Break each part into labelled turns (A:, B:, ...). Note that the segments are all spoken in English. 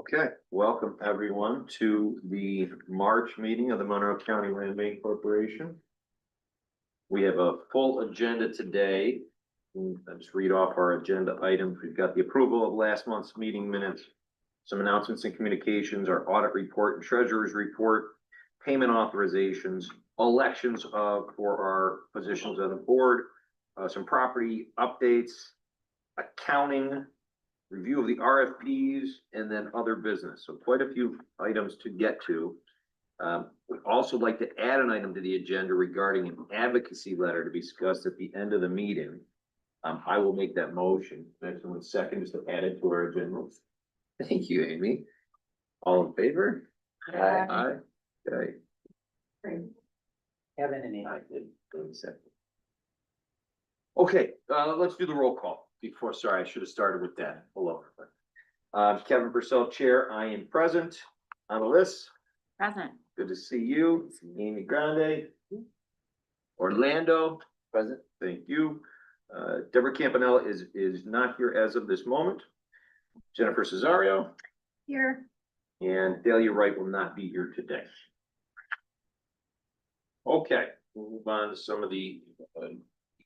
A: Okay, welcome everyone to the March meeting of the Monroe County Land Bank Corporation. We have a full agenda today. I'll just read off our agenda items. We've got the approval of last month's meeting minutes, some announcements and communications, our audit report and treasurer's report, payment authorizations, elections for our positions on the board, some property updates, accounting, review of the RFPs, and then other business. So quite a few items to get to. We'd also like to add an item to the agenda regarding an advocacy letter to be discussed at the end of the meeting. I will make that motion. Next one second is to add it to our agenda. Thank you, Amy. All in favor? Aye. Okay.
B: Kevin and Amy.
A: I did. Okay, let's do the roll call. Sorry, I should have started with that. Hello. Kevin Purcell, Chair. I am present. Annalise.
C: Present.
A: Good to see you. Amy Grande. Orlando. Present. Thank you. Deborah Campanella is not here as of this moment. Jennifer Cesario.
C: Here.
A: And Delia Wright will not be here today. Okay, we'll move on to some of the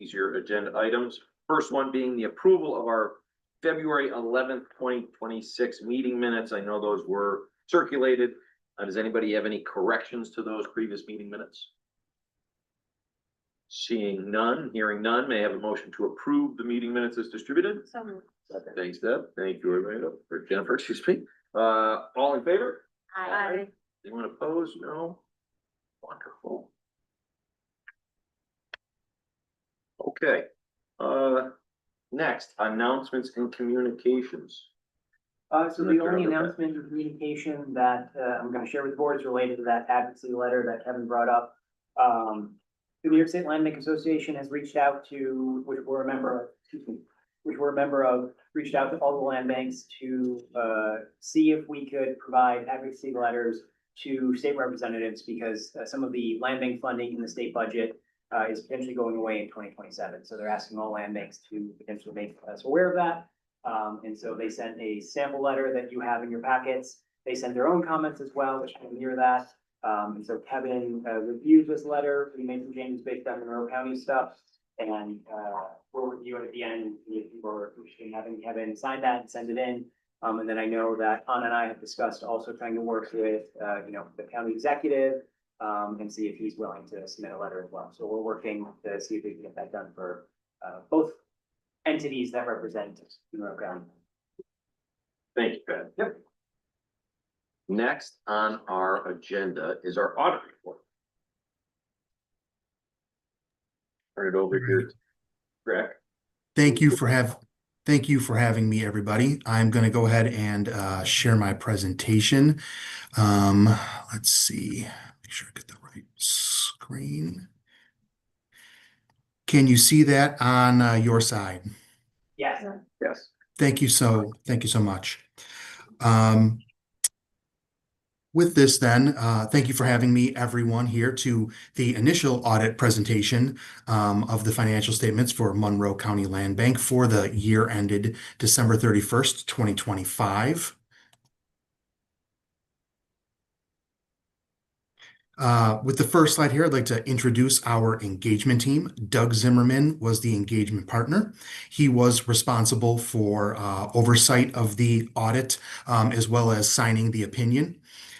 A: easier agenda items. First one being the approval of our February 11th, 2026 meeting minutes. I know those were circulated. Does anybody have any corrections to those previous meeting minutes? Seeing none, hearing none, may I have a motion to approve the meeting minutes as distributed?
C: So moved.
A: Thanks, Deb. Thank you, Orlando, or Jennifer, excuse me. All in favor?
C: Aye.
A: Anyone opposed? No? Wonderful. Okay. Next, announcements and communications.
B: So the only announcement and communication that I'm going to share with the board is related to that advocacy letter that Kevin brought up. The New York State Land Bank Association has reached out to, which we're a member of, reached out to all the land banks to see if we could provide advocacy letters to state representatives, because some of the land bank funding in the state budget is potentially going away in 2027. So they're asking all land banks to potentially make us aware of that. And so they sent a sample letter that you have in your packets. They sent their own comments as well, which can mirror that. And so Kevin reviewed this letter. We made some changes based on Monroe County stuff. And we'll review it at the end if people are interested in having Kevin sign that and send it in. And then I know that Anna and I have discussed also trying to work with the county executive and see if he's willing to submit a letter as well. So we're working to see if we can get that done for both entities that represent Monroe County.
A: Thank you, Ben. Yep. Next on our agenda is our audit report. Turn it over here to Greg.
D: Thank you for having me, everybody. I'm going to go ahead and share my presentation. Let's see. Make sure I get the right screen. Can you see that on your side?
B: Yes.
A: Yes.
D: Thank you so much. With this then, thank you for having me, everyone, here to the initial audit presentation of the financial statements for Monroe County Land Bank for the year ended December 31st, 2025. With the first slide here, I'd like to introduce our engagement team. Doug Zimmerman was the engagement partner. He was responsible for oversight of the audit as well as signing the opinion.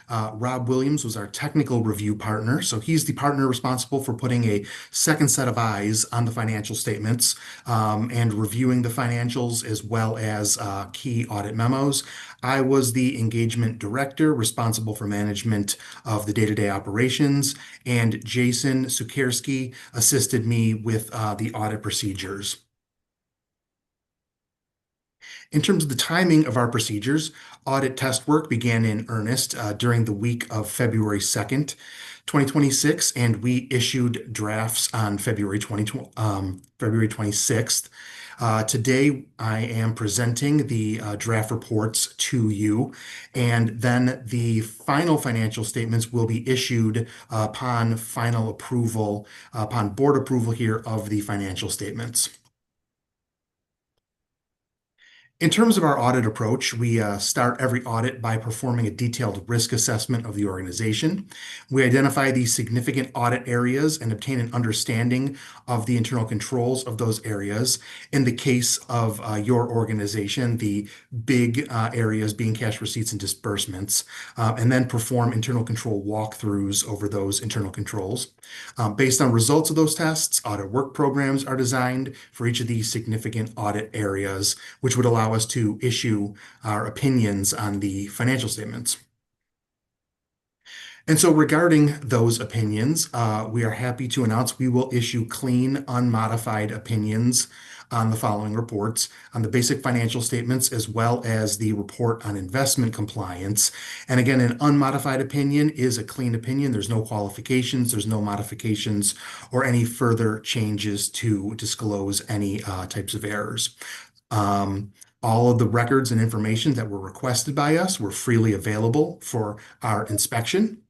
D: Rob Williams was our technical review partner. So he's the partner responsible for putting a second set of eyes on the financial statements and reviewing the financials as well as key audit memos. I was the engagement director responsible for management of the day-to-day operations, and Jason Sukerski assisted me with the audit procedures. In terms of the timing of our procedures, audit test work began in earnest during the week of February 2nd, 2026, and we issued drafts on February 26th. Today, I am presenting the draft reports to you, and then the final financial statements will be issued upon final approval, upon board approval here of the financial statements. In terms of our audit approach, we start every audit by performing a detailed risk assessment of the organization. We identify the significant audit areas and obtain an understanding of the internal controls of those areas. In the case of your organization, the big areas being cash receipts and disbursements, and then perform internal control walkthroughs over those internal controls. Based on results of those tests, audit work programs are designed for each of these significant audit areas, which would allow us to issue our opinions on the financial statements. And so regarding those opinions, we are happy to announce we will issue clean, unmodified opinions on the following reports on the basic financial statements as well as the report on investment compliance. And again, an unmodified opinion is a clean opinion. There's no qualifications, there's no modifications or any further changes to disclose any types of errors. All of the records and information that were requested by us were freely available for our inspection.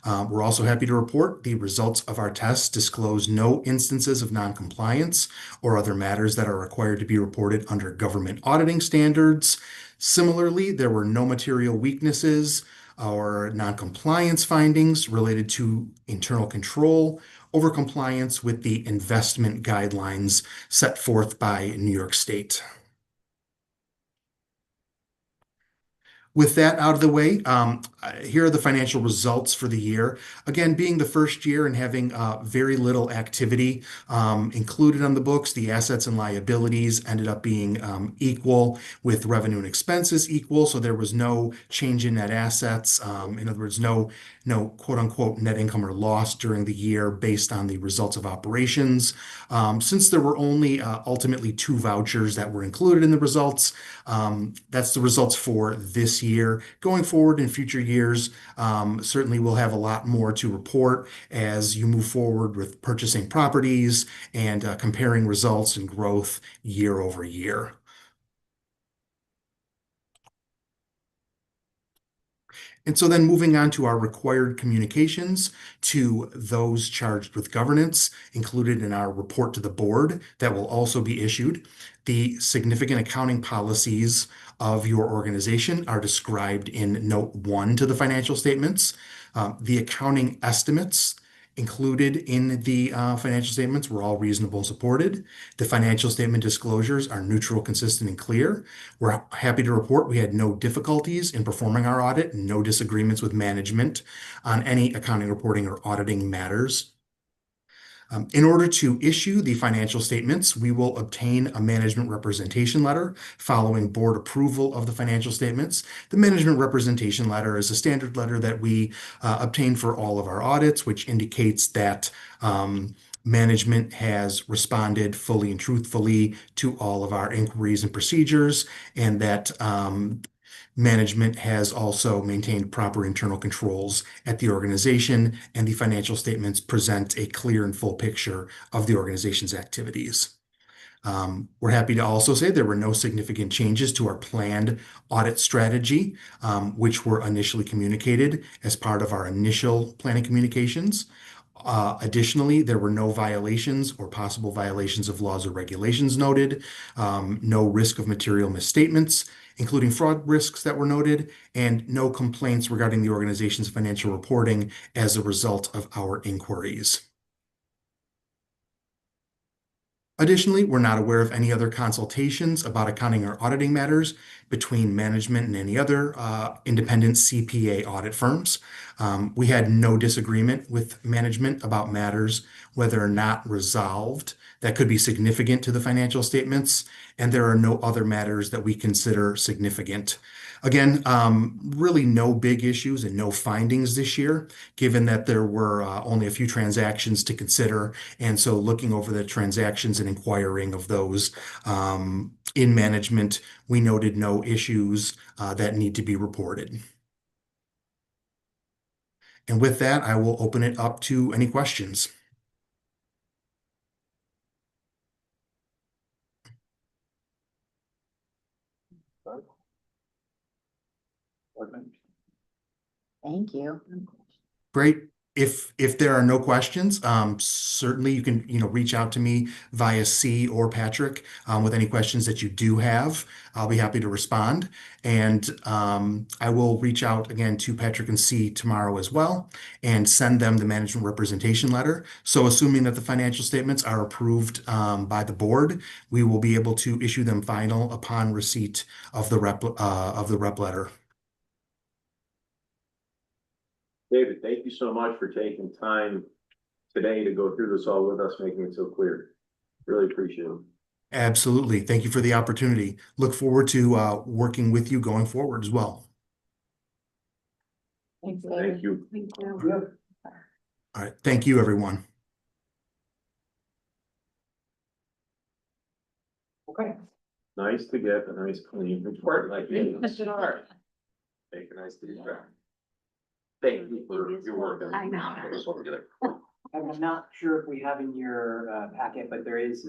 D: We're also happy to report the results of our tests disclose no instances of noncompliance or other matters that are required to be reported under government auditing standards. Similarly, there were no material weaknesses or noncompliance findings related to internal control over compliance with the investment guidelines set forth by New York State. With that out of the way, here are the financial results for the year. Again, being the first year and having very little activity included on the books, the assets and liabilities ended up being equal with revenue and expenses equal. So there was no change in net assets. In other words, no quote unquote net income or loss during the year based on the results of operations. Since there were only ultimately 2 vouchers that were included in the results, that's the results for this year. Going forward in future years, certainly we'll have a lot more to report as you move forward with purchasing properties and comparing results and growth year over year. And so then moving on to our required communications to those charged with governance included in our report to the board that will also be issued. The significant accounting policies of your organization are described in Note 1 to the financial statements. The accounting estimates included in the financial statements were all reasonable and supported. The financial statement disclosures are neutral, consistent, and clear. We're happy to report we had no difficulties in performing our audit, no disagreements with management on any accounting, reporting, or auditing matters. In order to issue the financial statements, we will obtain a management representation letter following board approval of the financial statements. The management representation letter is a standard letter that we obtain for all of our audits, which indicates that management has responded fully and truthfully to all of our inquiries and procedures, and that management has also maintained proper internal controls at the organization, and the financial statements present a clear and full picture of the organization's activities. We're happy to also say there were no significant changes to our planned audit strategy, which were initially communicated as part of our initial planning communications. Additionally, there were no violations or possible violations of laws or regulations noted, no risk of material misstatements, including fraud risks that were noted, and no complaints regarding the organization's financial reporting as a result of our inquiries. Additionally, we're not aware of any other consultations about accounting or auditing matters between management and any other independent CPA audit firms. We had no disagreement with management about matters, whether or not resolved, that could be significant to the financial statements, and there are no other matters that we consider significant. Again, really no big issues and no findings this year, given that there were only a few transactions to consider. And so looking over the transactions and inquiring of those in management, we noted no issues that need to be reported. And with that, I will open it up to any questions.
C: Thank you.
D: Great. if there are no questions, certainly you can, reach out to me via C or Patrick, with any questions that you do have. I'll be happy to respond. And I will reach out again to Patrick and C tomorrow as well and send them the management representation letter. So assuming that the financial statements are approved by the board, we will be able to issue them final upon receipt of the rep letter.
A: David, thank you so much for taking time today to go through this all with us, making it so clear. Really appreciate it.
D: Absolutely. Thank you for the opportunity. Look forward to working with you going forward as well.
C: Thanks,
A: Thank you.
C: Thank you.
D: All right. Thank you, everyone.
B: Okay.
A: Nice to get a nice clean report like this. Take a nice deep breath. Thank you for your work.
C: I know.
B: I'm not sure if we have in your packet, but there is,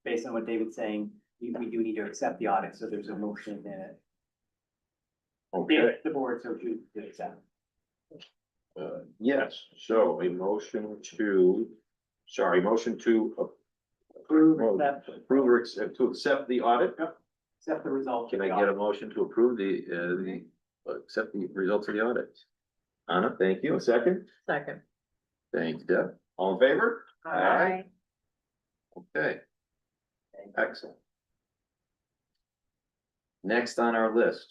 B: based on what David's saying, we do need to accept the audit, so there's a motion in it.
A: Okay,
B: The board, so to accept.
A: yes, so a motion to
B: Approve,
A: well,
B: accept,
A: approve or to accept the audit.
B: accept the results.
A: Can
B: of
A: I
B: the
A: get a
B: audit.
A: motion to approve accept the results of the audit? Anna, thank you. A second?
C: Second.
A: Thanks, Deb. All in favor?
C: Aye.
A: Okay, excellent. Next on our list.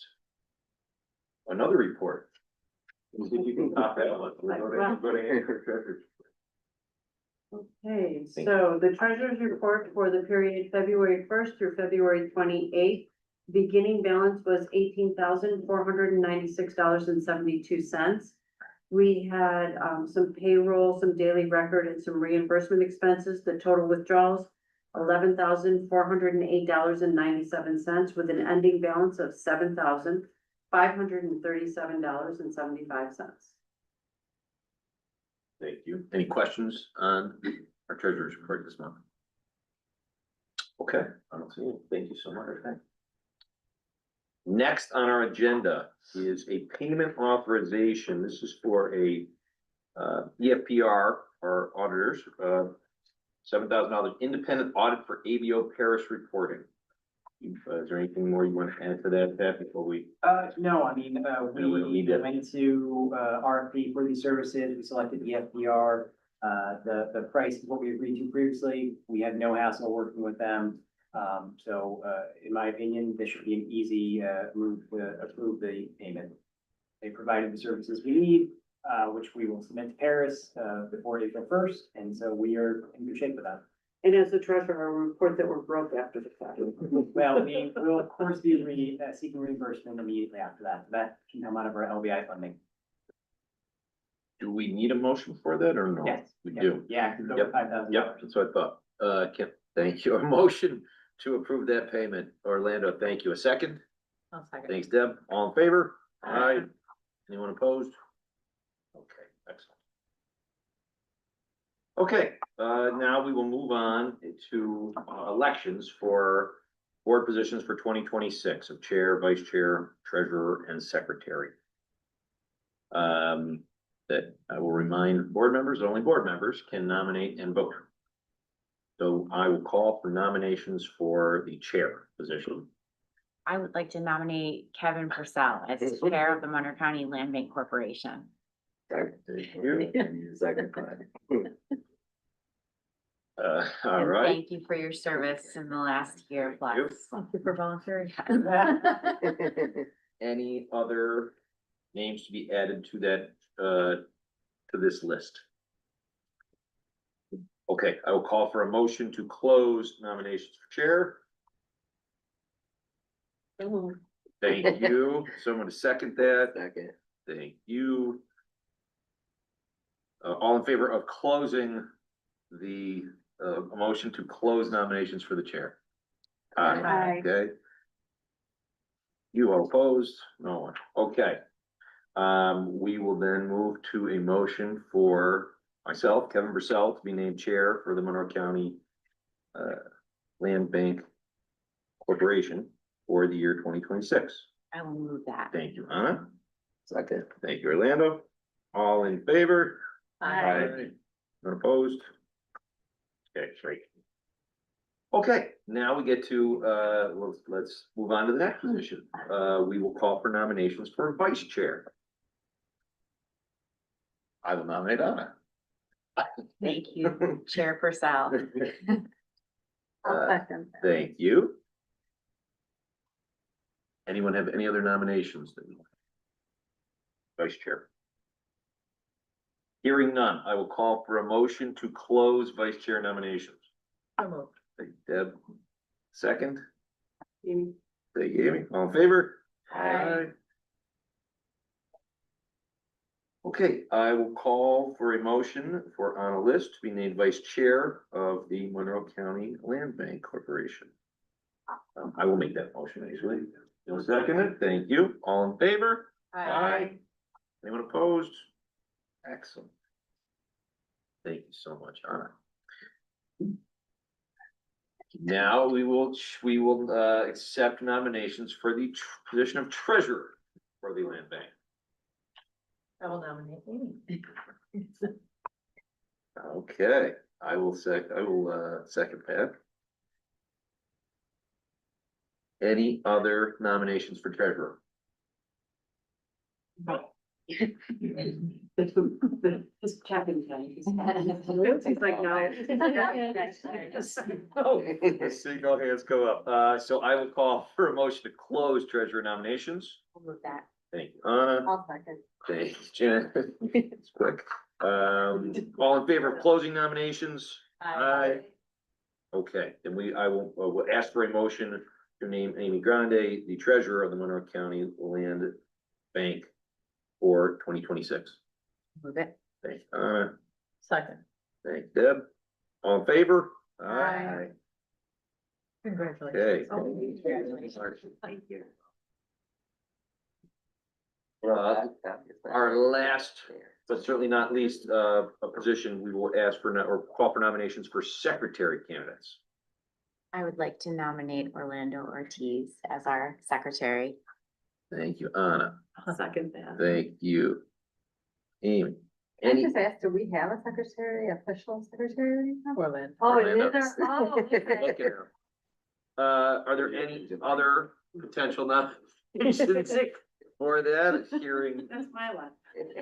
A: Another report. You think you can top that one? We're going to Andrew Treasurer.
E: Okay,
A: Thank
E: so the treasurer's report for the period February first through February 28th. Beginning balance was $18,496.72. We had some payroll, some daily record, and some reimbursement expenses. The total withdrawals, $11,408.97, with an ending balance of $7,537.75.
A: Thank you. Any questions on our treasurer's report this month? Okay, I don't see it. Thank you so much. Okay. Next on our agenda is a payment authorization. This is for a EFPR, our auditors, $7,000 independent audit for ABO Paris reporting. Is there anything more you want to add to that, Pat, before we?
B: No, I mean,
A: we don't need that.
B: went to RFP for these services, we selected EFPR. The price is what we agreed to previously, we had no hassle working with them. So in my opinion, this should be an easy move to approve the payment. They provided the services we need, which we will submit to Paris before April 1st, and so we are in good shape with that.
E: And as the treasurer, I'll report that we're broke after the fact.
B: Well, we will of course be seeking reimbursement immediately after that. That can come out of our LBI funding.
A: Do we need a motion for that or no?
B: Yes.
A: We
B: Yep.
A: do.
B: Yeah, it's over
A: Yep.
B: $5,000.
A: Yep, that's what I thought. Kim, thank you. A motion to approve that payment. Orlando, thank you. A second?
C: I'll second.
A: Thanks, Deb. All in favor? Aye. Anyone opposed? Okay, excellent. Okay, now we will move on to elections for board positions for 2026 of chair, vice chair, treasurer, and secretary. That I will remind board members, only board members can nominate and vote. So I will call for nominations for the chair position.
C: I would like to nominate Kevin Purcell as chair of the Monroe County Land Bank Corporation.
A: Thank you. All
C: And
A: right.
C: Thank you for your service in the last year plus.
A: you.
C: Thank you for volunteering.
A: Any other names to be added to that, to this list? Okay, I will call for a motion to close nominations for chair. Thank you. Someone to second that. Second. Thank you. All in favor of closing the, a motion to close nominations for the chair?
C: Aye.
A: Okay. You are opposed? No one. Okay. We will then move to a motion for myself, Kevin Purcell, to be named chair for the Monroe County Land Bank Corporation for the year 2026.
C: I will move that.
A: Thank you, Anna. Second. Thank you, Orlando. All in favor?
C: Aye.
A: None opposed? Okay, great. Okay, now we get to, let's move on to the next position. We will call for nominations for vice chair. I will nominate Anna.
C: Thank you, Chair Purcell.
E: I'll second.
A: Thank you. Anyone have any other nominations? Vice chair. Hearing none, I will call for a motion to close vice chair nominations. Thank you, Deb. Second,
E: Amy?
A: thank you, Amy. All in favor?
C: Aye.
A: Okay, I will call for a motion for Anna List to be named vice chair of the Monroe County Land Bank Corporation. I will make that motion actually. You'll second it. Thank you. All in favor? Aye. Anyone opposed? Excellent. Thank you so much, Anna. Now we will accept nominations for the position of treasurer for the land bank.
C: I will nominate Amy.
A: Okay, I will second that. Any other nominations for treasurer?
E: This checking thing. He's like, no.
A: See, all hands go up. So I will call for a motion to close treasurer nominations.
C: I'll move that.
A: Thank you, Anna.
E: I'll second.
A: Thank you, Jen. It's quick. All in favor of closing nominations? Aye. Okay, then I will ask for a motion to name Amy Grande, the treasurer of the Monroe County Land Bank for 2026.
C: Move it.
A: Thank you, Anna.
C: Second.
A: Thank you, Deb. All in favor?
C: Aye. Congratulations.
A: Okay.
E: Thank you.
A: Our last, but certainly not least, a position we will ask for or call for nominations for secretary candidates.
C: I would like to nominate Orlando Ortiz as our secretary.
A: Thank you, Anna.
E: I'll second that.
A: Thank you. Amy.
E: Can I
A: Any,
E: just ask, do we have a secretary, official secretary?
C: Orlando.
E: Oh, it
A: Orlando.
E: is there? Oh,
A: look
E: okay.
A: at her. Are there any other potential nominations for that?
E: That's my one.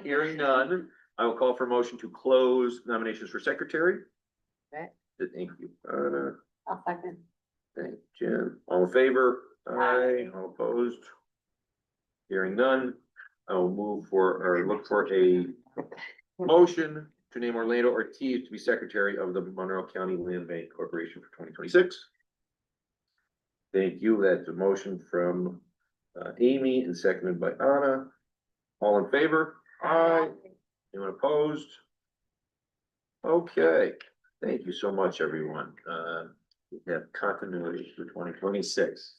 A: Hearing none, I will call for a motion to close nominations for secretary.
C: Okay.
A: Thank you, Anna.
E: I'll second.
A: Thank you, Jen. All in favor?
C: Aye.
A: All opposed? Hearing none, I will look for a motion to name Orlando Ortiz to be secretary of the Monroe County Land Bank Corporation for 2026. Thank you. That's a motion from Amy and seconded by Anna. All in favor? Aye. Anyone opposed? Okay, thank you so much, everyone. We have continuity for 2026.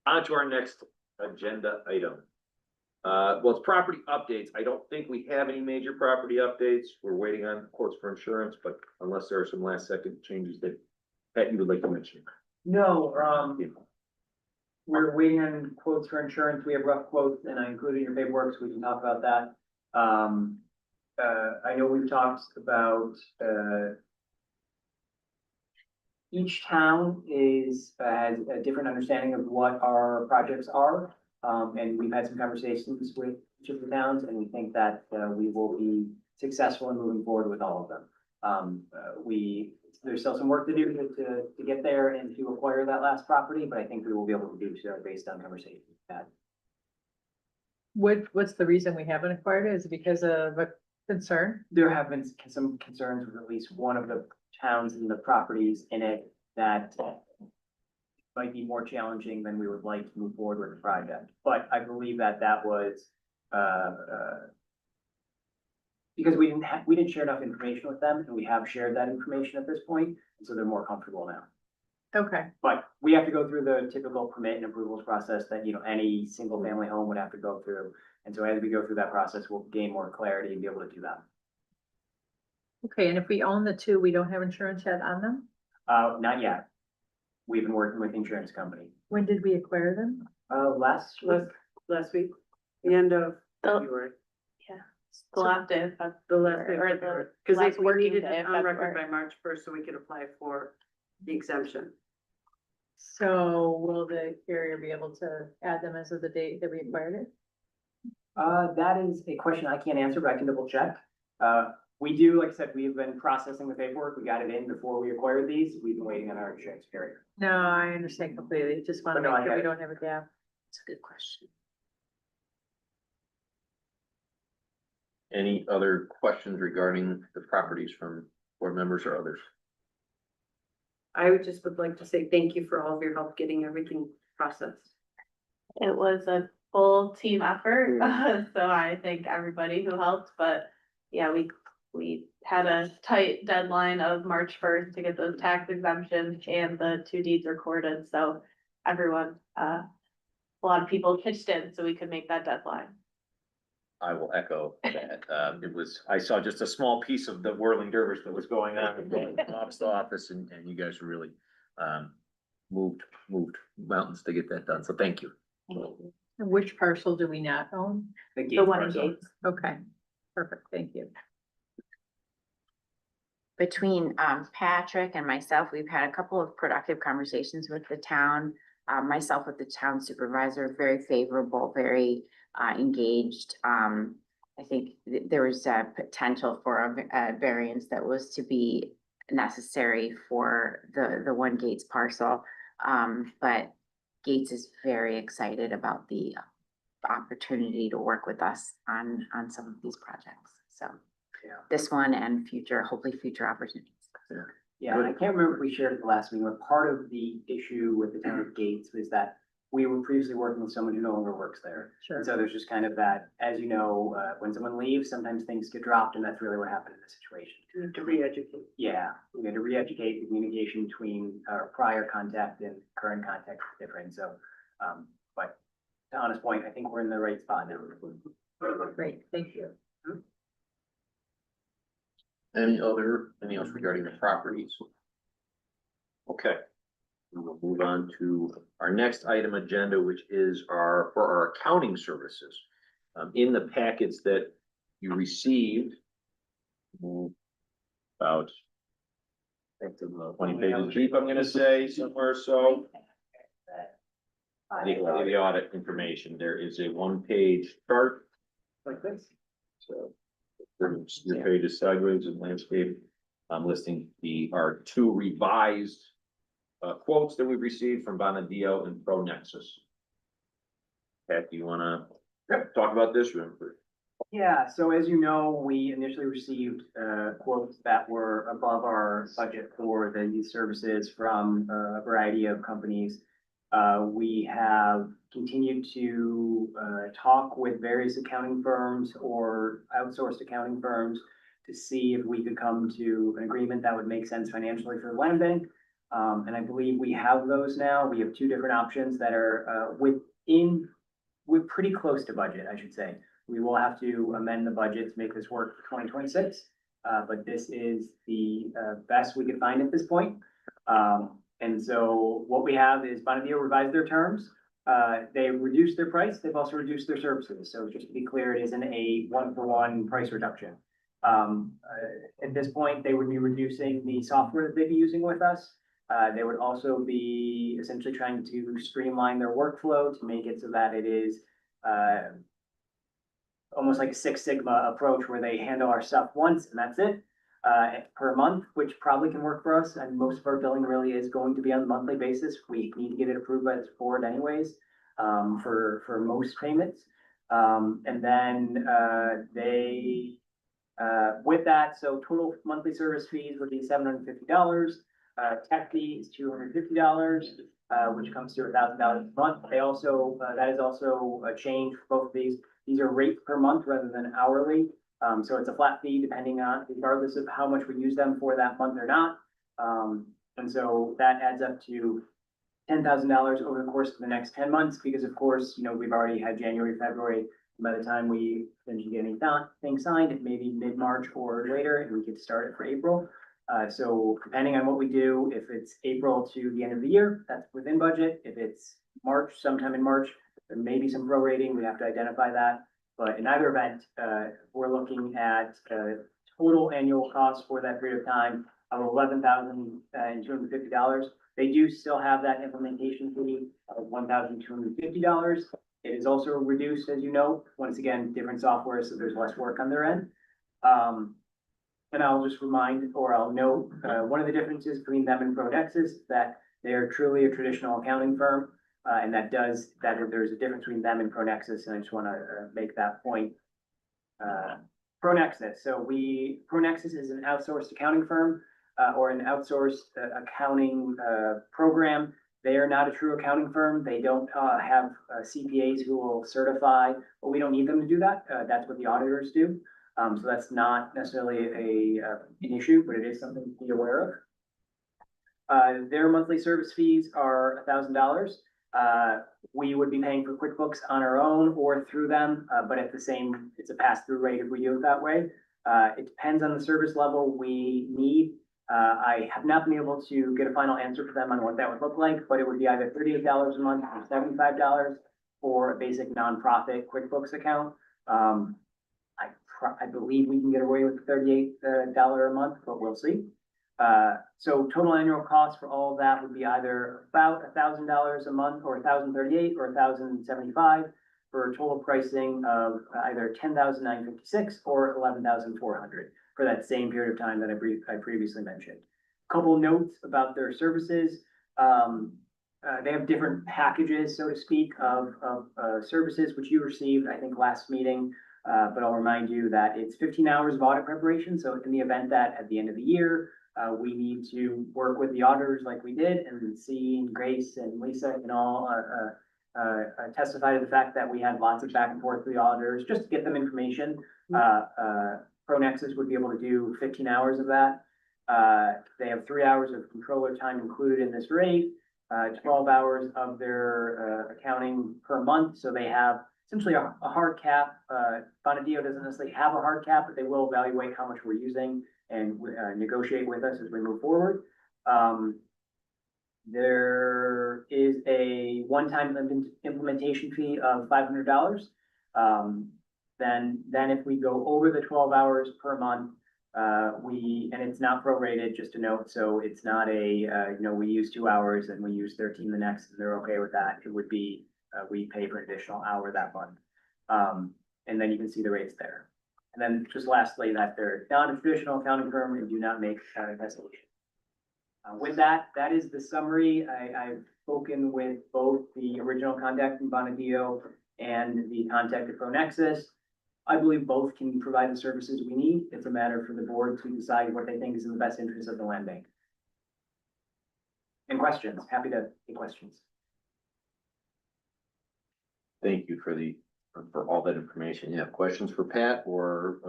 A: On to our next agenda item. Well, it's property updates. I don't think we have any major property updates. We're waiting on quotes for insurance, but unless there are some last second changes that Pat, you would like to mention.
B: No, we're waiting on quotes for insurance. We have rough quotes and I included your paperwork, so we can talk about that. I know we've talked about, each town has a different understanding of what our projects are. And we've had some conversations with each of the towns and we think that, we will be successful in moving forward with all of them. There's still some work to do to get there and to acquire that last property, but I think we will be able to do so based on conversations we've had.
F: What's the reason we haven't acquired it? Is it because of a concern?
B: There have been some concerns with at least one of the towns and the properties in it that might be more challenging than we would like to move forward with the project. But I believe that was, because we didn't share enough information with them and we have shared that information at this point, and so they're more comfortable now.
F: Okay,
B: But we have to go through the typical permit and approvals process that, any single family home would have to go through. And so as we go through that process, we'll gain more clarity and be able to do that.
F: okay, and if we own the two, we don't have insurance yet on them?
B: Not yet. We've been working with insurance company.
F: When did we acquire them?
B: Last week.
E: Last week, the end of
C: Oh.
E: February.
G: The last day of Feb-
E: The last day,
G: or the
E: because
G: last
E: they
G: working
E: needed
G: day
E: it
G: of
E: on record
G: February.
E: by March 1st, so we could apply for the exemption.
F: So will the carrier be able to add them as of the date that we acquired it?
B: That is a question I can't answer, but I can double check. We do, like I said, we've been processing the paperwork. We got it in before we acquired these. We've been waiting on our insurance carrier.
F: No, I understand completely. Just want to
B: But no,
F: make
B: I
F: sure we
B: get it.
F: don't have a gap.
G: It's a good question.
A: Any other questions regarding the properties from board members or others?
E: Would like to say thank you for all of your help getting everything processed.
G: It was a full team effort, so I thank everybody who helped, but yeah, we had a tight deadline of March 1st to get those tax exemptions and the 2 deeds recorded, so everyone, a lot of people pitched in so we could make that deadline.
A: I will echo that. I saw just a small piece of the whirling dervish that was going on in the office and you guys were really, moved mountains to get that done. So thank you.
F: And which parcel do we not own?
B: The
G: The
B: Gates
G: one in
B: parcel.
G: Gates.
F: Okay, perfect. Thank you.
C: Between Patrick and myself, we've had a couple of productive conversations with the town. Myself with the town supervisor, very favorable, very engaged. I think there was a potential for a variance that was to be necessary for the one Gates parcel. But Gates is very excited about the opportunity to work with us on some of these projects. So
B: Yeah.
C: this one and hopefully future opportunities.
B: Yeah, and I can't remember if we shared it the last meeting, but part of the issue with the town of Gates was that we were previously working with someone who no longer works there.
F: Sure.
B: And so there's just kind of that, as you know, when someone leaves, sometimes things get dropped, and that's really what happened in this situation.
E: You have to re-educate.
B: Yeah, we had to re-educate the communication between our prior contact and current contact is different, so, but to honest point, I think we're in the right spot now.
F: Great, thank you.
A: Anything else regarding the properties? Okay. We will move on to our next item agenda, which is for our accounting services. In the packets that you received, about 20 pages deep, I'm gonna say, somewhere, so. The audit information, there is a 1-page chart,
B: Like this.
A: so. Your page is sideways and landscape. I'm listing our 2 revised quotes that we've received from Bonadio and ProNexus. Pat, do you wanna talk about this room?
B: Yeah, so as you know, we initially received quotes that were above our budget for the youth services from a variety of companies. We have continued to talk with various accounting firms or outsourced accounting firms to see if we could come to an agreement that would make sense financially for the land bank. And I believe we have those now. We have 2 different options that are we're pretty close to budget, I should say. We will have to amend the budget to make this work for 2026. But this is the best we could find at this point. And so what we have is Bonadio revised their terms. They reduced their price. They've also reduced their services. So just to be clear, it isn't a 1-for-1 price reduction. At this point, they would be reducing the software that they'd be using with us. They would also be essentially trying to streamline their workflow to make it so that it is almost like a Six Sigma approach where they handle our stuff once and that's it. Per month, which probably can work for us, and most of our billing really is going to be on a monthly basis. We need to get it approved by this board anyways, for most payments. And then with that, so total monthly service fees would be $750. Tech fee is $250, which comes to $1,000 a month. They also, that is also a change for both of these. These are rate per month rather than hourly. So it's a flat fee depending on, regardless of how much we use them for that month or not. And so that adds up to $10,000 over the course of the next 10 months, because of course, you know, we've already had January, February. By the time we finish getting things signed, it may be mid-March or later, and we could start it for April. So depending on what we do, if it's April to the end of the year, that's within budget. If it's March, sometime in March, there may be some prorating. We have to identify that. But in either event, we're looking at, total annual cost for that period of time of $11,250. They do still have that implementation fee of $1,250. It is also reduced, as you know, once again, different software, so there's less work on their end. And I'll just remind, or I'll note, one of the differences between them and Pronexus is that they are truly a traditional accounting firm. And that there's a difference between them and Pronexus, and I just want to make that point. Pronexus, Pronexus is an outsourced accounting firm, or an outsourced accounting program. They are not a true accounting firm. They don't have CPAs who will certify, but we don't need them to do that. That's what the auditors do. So that's not necessarily an issue, but it is something to be aware of. Their monthly service fees are $1,000. We would be paying for QuickBooks on our own or through them, but it's a pass-through rate if we do it that way. It depends on the service level we need. I have not been able to get a final answer for them on what that would look like, but it would be either $38 a month or $75 for a basic nonprofit QuickBooks account. I believe we can get away with $38 a month, but we'll see. So total annual cost for all of that would be either about $1,000 a month or $1,038 or $1,075 for a total pricing of either $10,956 or $11,400 for that same period of time that I previously mentioned. Couple notes about their services. They have different packages, so to speak, of services which you received, I think, last meeting. But I'll remind you that it's 15 hours of audit preparation. So in the event that at the end of the year, we need to work with the auditors like we did, and C and Grace and Lisa and all testify to the fact that we had lots of back and forth with the auditors just to get them information. Pronexus would be able to do 15 hours of that. They have 3 hours of controller time included in this rate, 12 hours of their accounting per month. So they have essentially a hard cap. Bonadio doesn't necessarily have a hard cap, but they will evaluate how much we're using and negotiate with us as we move forward. There is a one-time implementation fee of $500. Then if we go over the 12 hours per month, and it's not prorated, just to note, so it's not we use 2 hours and we use 13 the next, and they're okay with that. It would be, we pay for an additional hour that month. And then you can see the rates there. And then just lastly, that they're not a traditional accounting firm and do not make accounting resolution. With that is the summary. I've spoken with both the original contact from Bonadio and the contact at Pronexus. I believe both can provide the services we need. It's a matter for the board to decide what they think is in the best interest of the land bank. And questions, happy to take questions.
A: Thank you for all that information. You have questions for Pat or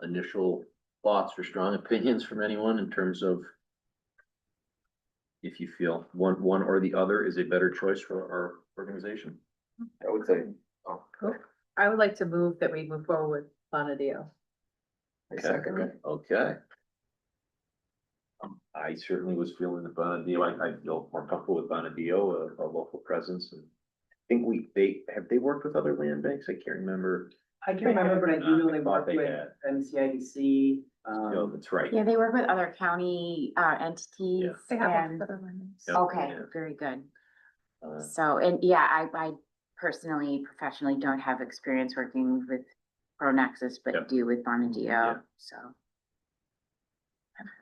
A: initial thoughts or strong opinions from anyone in terms of if you feel one or the other is a better choice for our organization?
H: I would say.
F: I would like to move that we move forward with Bonadio.
H: I second it.
A: Okay. I certainly was feeling the Bonadio. I feel more comfortable with Bonadio, a local presence. And I think have they worked with other land banks? I can't remember.
B: I can't remember, but I do know they
A: thought
B: work
A: they
B: with
A: had.
B: MCIDC.
A: Oh, that's right.
C: Yeah, they work with other county entities
F: They have
C: and,
F: other lenders.
A: Yeah.
C: okay,
A: Yeah.
C: very good.
A: Uh,
C: So, and yeah, I personally, professionally don't have experience working with Pronexus,
A: Yeah.
C: but do with
A: Yeah.
C: Bonadio, so.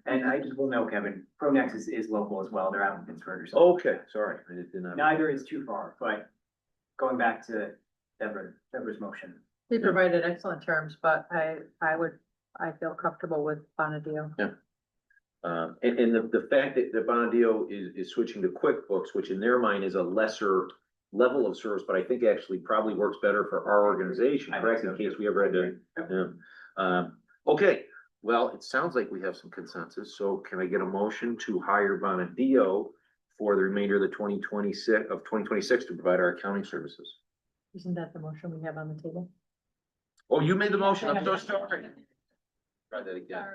B: And I just will know, Kevin, Pronexus is local as well. They're out in Pittsburgh or something.
A: Okay, sorry. I did not.
B: Neither is too far, but going back to Deborah's motion.
F: They provided excellent terms, but I feel comfortable with Bonadio.
A: And the fact that Bonadio is switching to QuickBooks, which in their mind is a lesser level of service, but I think actually probably works better for our organization,
B: I think
A: correct?
B: so,
A: In case
B: too.
A: we ever had to, yeah. Okay, well, it sounds like we have some consensus, so can I get a motion to hire Bonadio for the remainder of the 2026 to provide our accounting services?
F: Isn't that the motion we have on the table?
A: Oh, you made the motion, I'm so sorry. Try that again.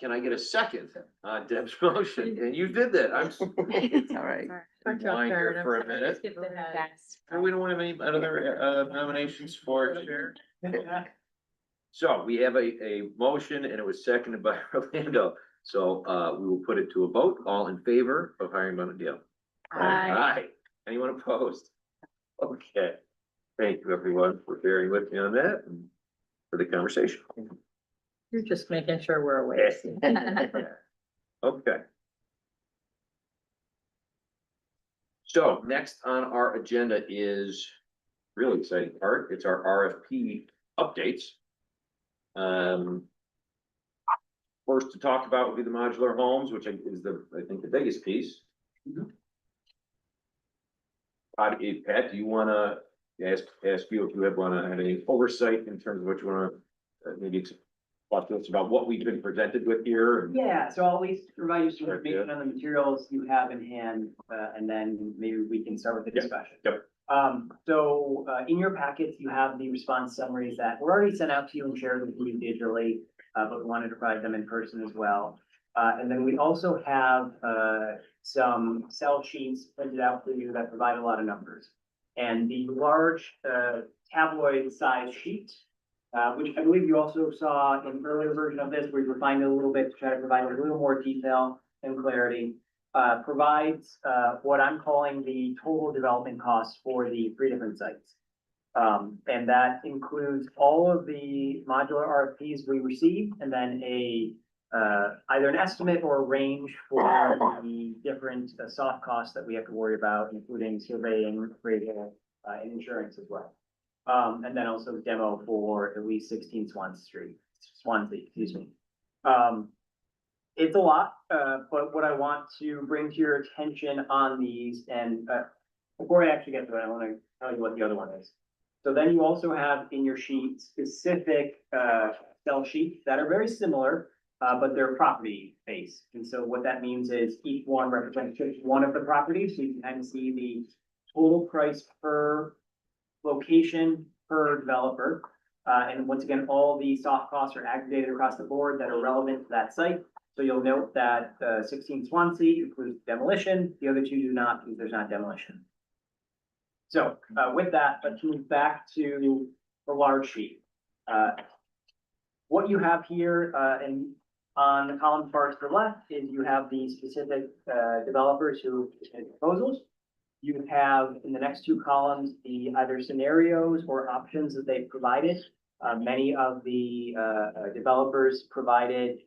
A: Can I get a second, Deb's motion? And you did that, I'm.
C: It's all right.
A: Blind here for a minute.
F: Skip ahead.
C: That's-
A: We don't have any other nominations for chair. So we have a motion and it was seconded by Orlando. So, we will put it to a vote. All in favor of hiring Monadile? Aye. Anyone opposed? Okay. Thank you, everyone, for bearing with me on that and for the conversation.
F: You're just making sure we're aware.
A: Okay. So next on our agenda is really exciting part. It's our RFP updates. First to talk about would be the modular homes, which is I think the biggest piece. Pat, do you wanna ask you if you have any oversight in terms of what you wanna maybe talk to us about what we've been presented with here? And
B: Yeah, so I'll at least provide you some
A: Sure,
B: information on the materials you have in hand, and then maybe we can start with the
A: Yep,
B: discussion.
A: yep.
B: In your packets, you have the response summaries that were already sent out to you and shared with you digitally, but we wanted to provide them in person as well. And then we also have, some cell sheets printed out for you that provide a lot of numbers. And the large, tabloid size sheet, which I believe you also saw in an earlier version of this, we refined it a little bit to try to provide a little more detail and clarity. Provides, what I'm calling the total development costs for the 3 different sites. And that includes all of the modular RFPs we received, and then either an estimate or a range for the different soft costs that we have to worry about, including surveying, appraisal, and insurance as well. And then also demo for at least 16 Swansea, excuse me. It's a lot, but what I want to bring to your attention on these, and before I actually get to it, I want to tell you what the other one is. So then you also have in your sheet specific cell sheets that are very similar, but they're property based. And so what that means is each one represents just one of the properties, so you can kind of see the total price per location per developer. And once again, all the soft costs are aggregated across the board that are relevant to that site. So you'll note that 16 Swansea includes demolition, the other 2 do not, because there's not demolition. So with that, let's move back to the large sheet. What you have here and on the column far to the left is you have the specific developers who submitted proposals. You have in the next 2 columns the either scenarios or options that they've provided. Many of the developers provided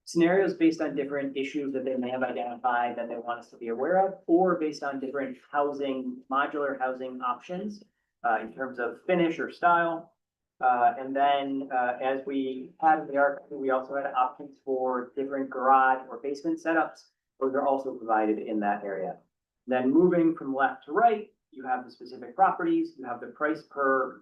B: scenarios based on different issues that they may have identified that they want us to be aware of, or based on different modular housing options in terms of finish or style. And then as we had in the article, we also had options for different garage or basement setups. Those are also provided in that area. Then moving from left to right, you have the specific properties, you have the price per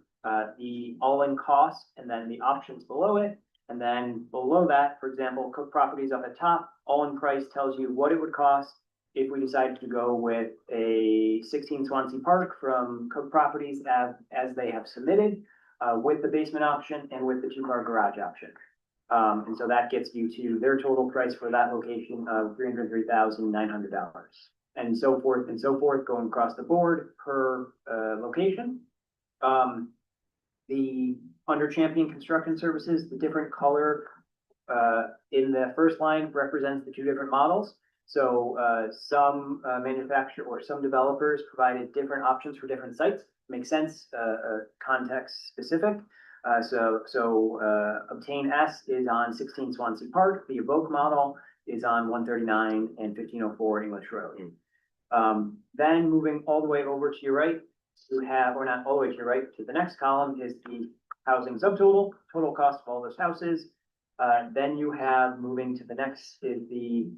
B: the all-in cost, and then the options below it. And then below that, for example, Cook Properties up at top, all-in price tells you what it would cost if we decided to go with a 16 Swansea Park from Cook Properties as they have submitted, with the basement option and with the 2-car garage option. And so that gets you to their total price for that location of $303,900. And so forth, going across the board per location. Under Champion Construction Services, the different color in the first line represents the 2 different models. So some manufacturer or some developers provided different options for different sites. Makes sense, context specific. Obtain S is on 16 Swansea Park. The Evoke model is on 139 and 1504 English Road. Then moving all the way over to your right, you have, or not all the way to your right, to the next column is the housing subtotal, total cost of all those houses. Then you have, moving to the next, is the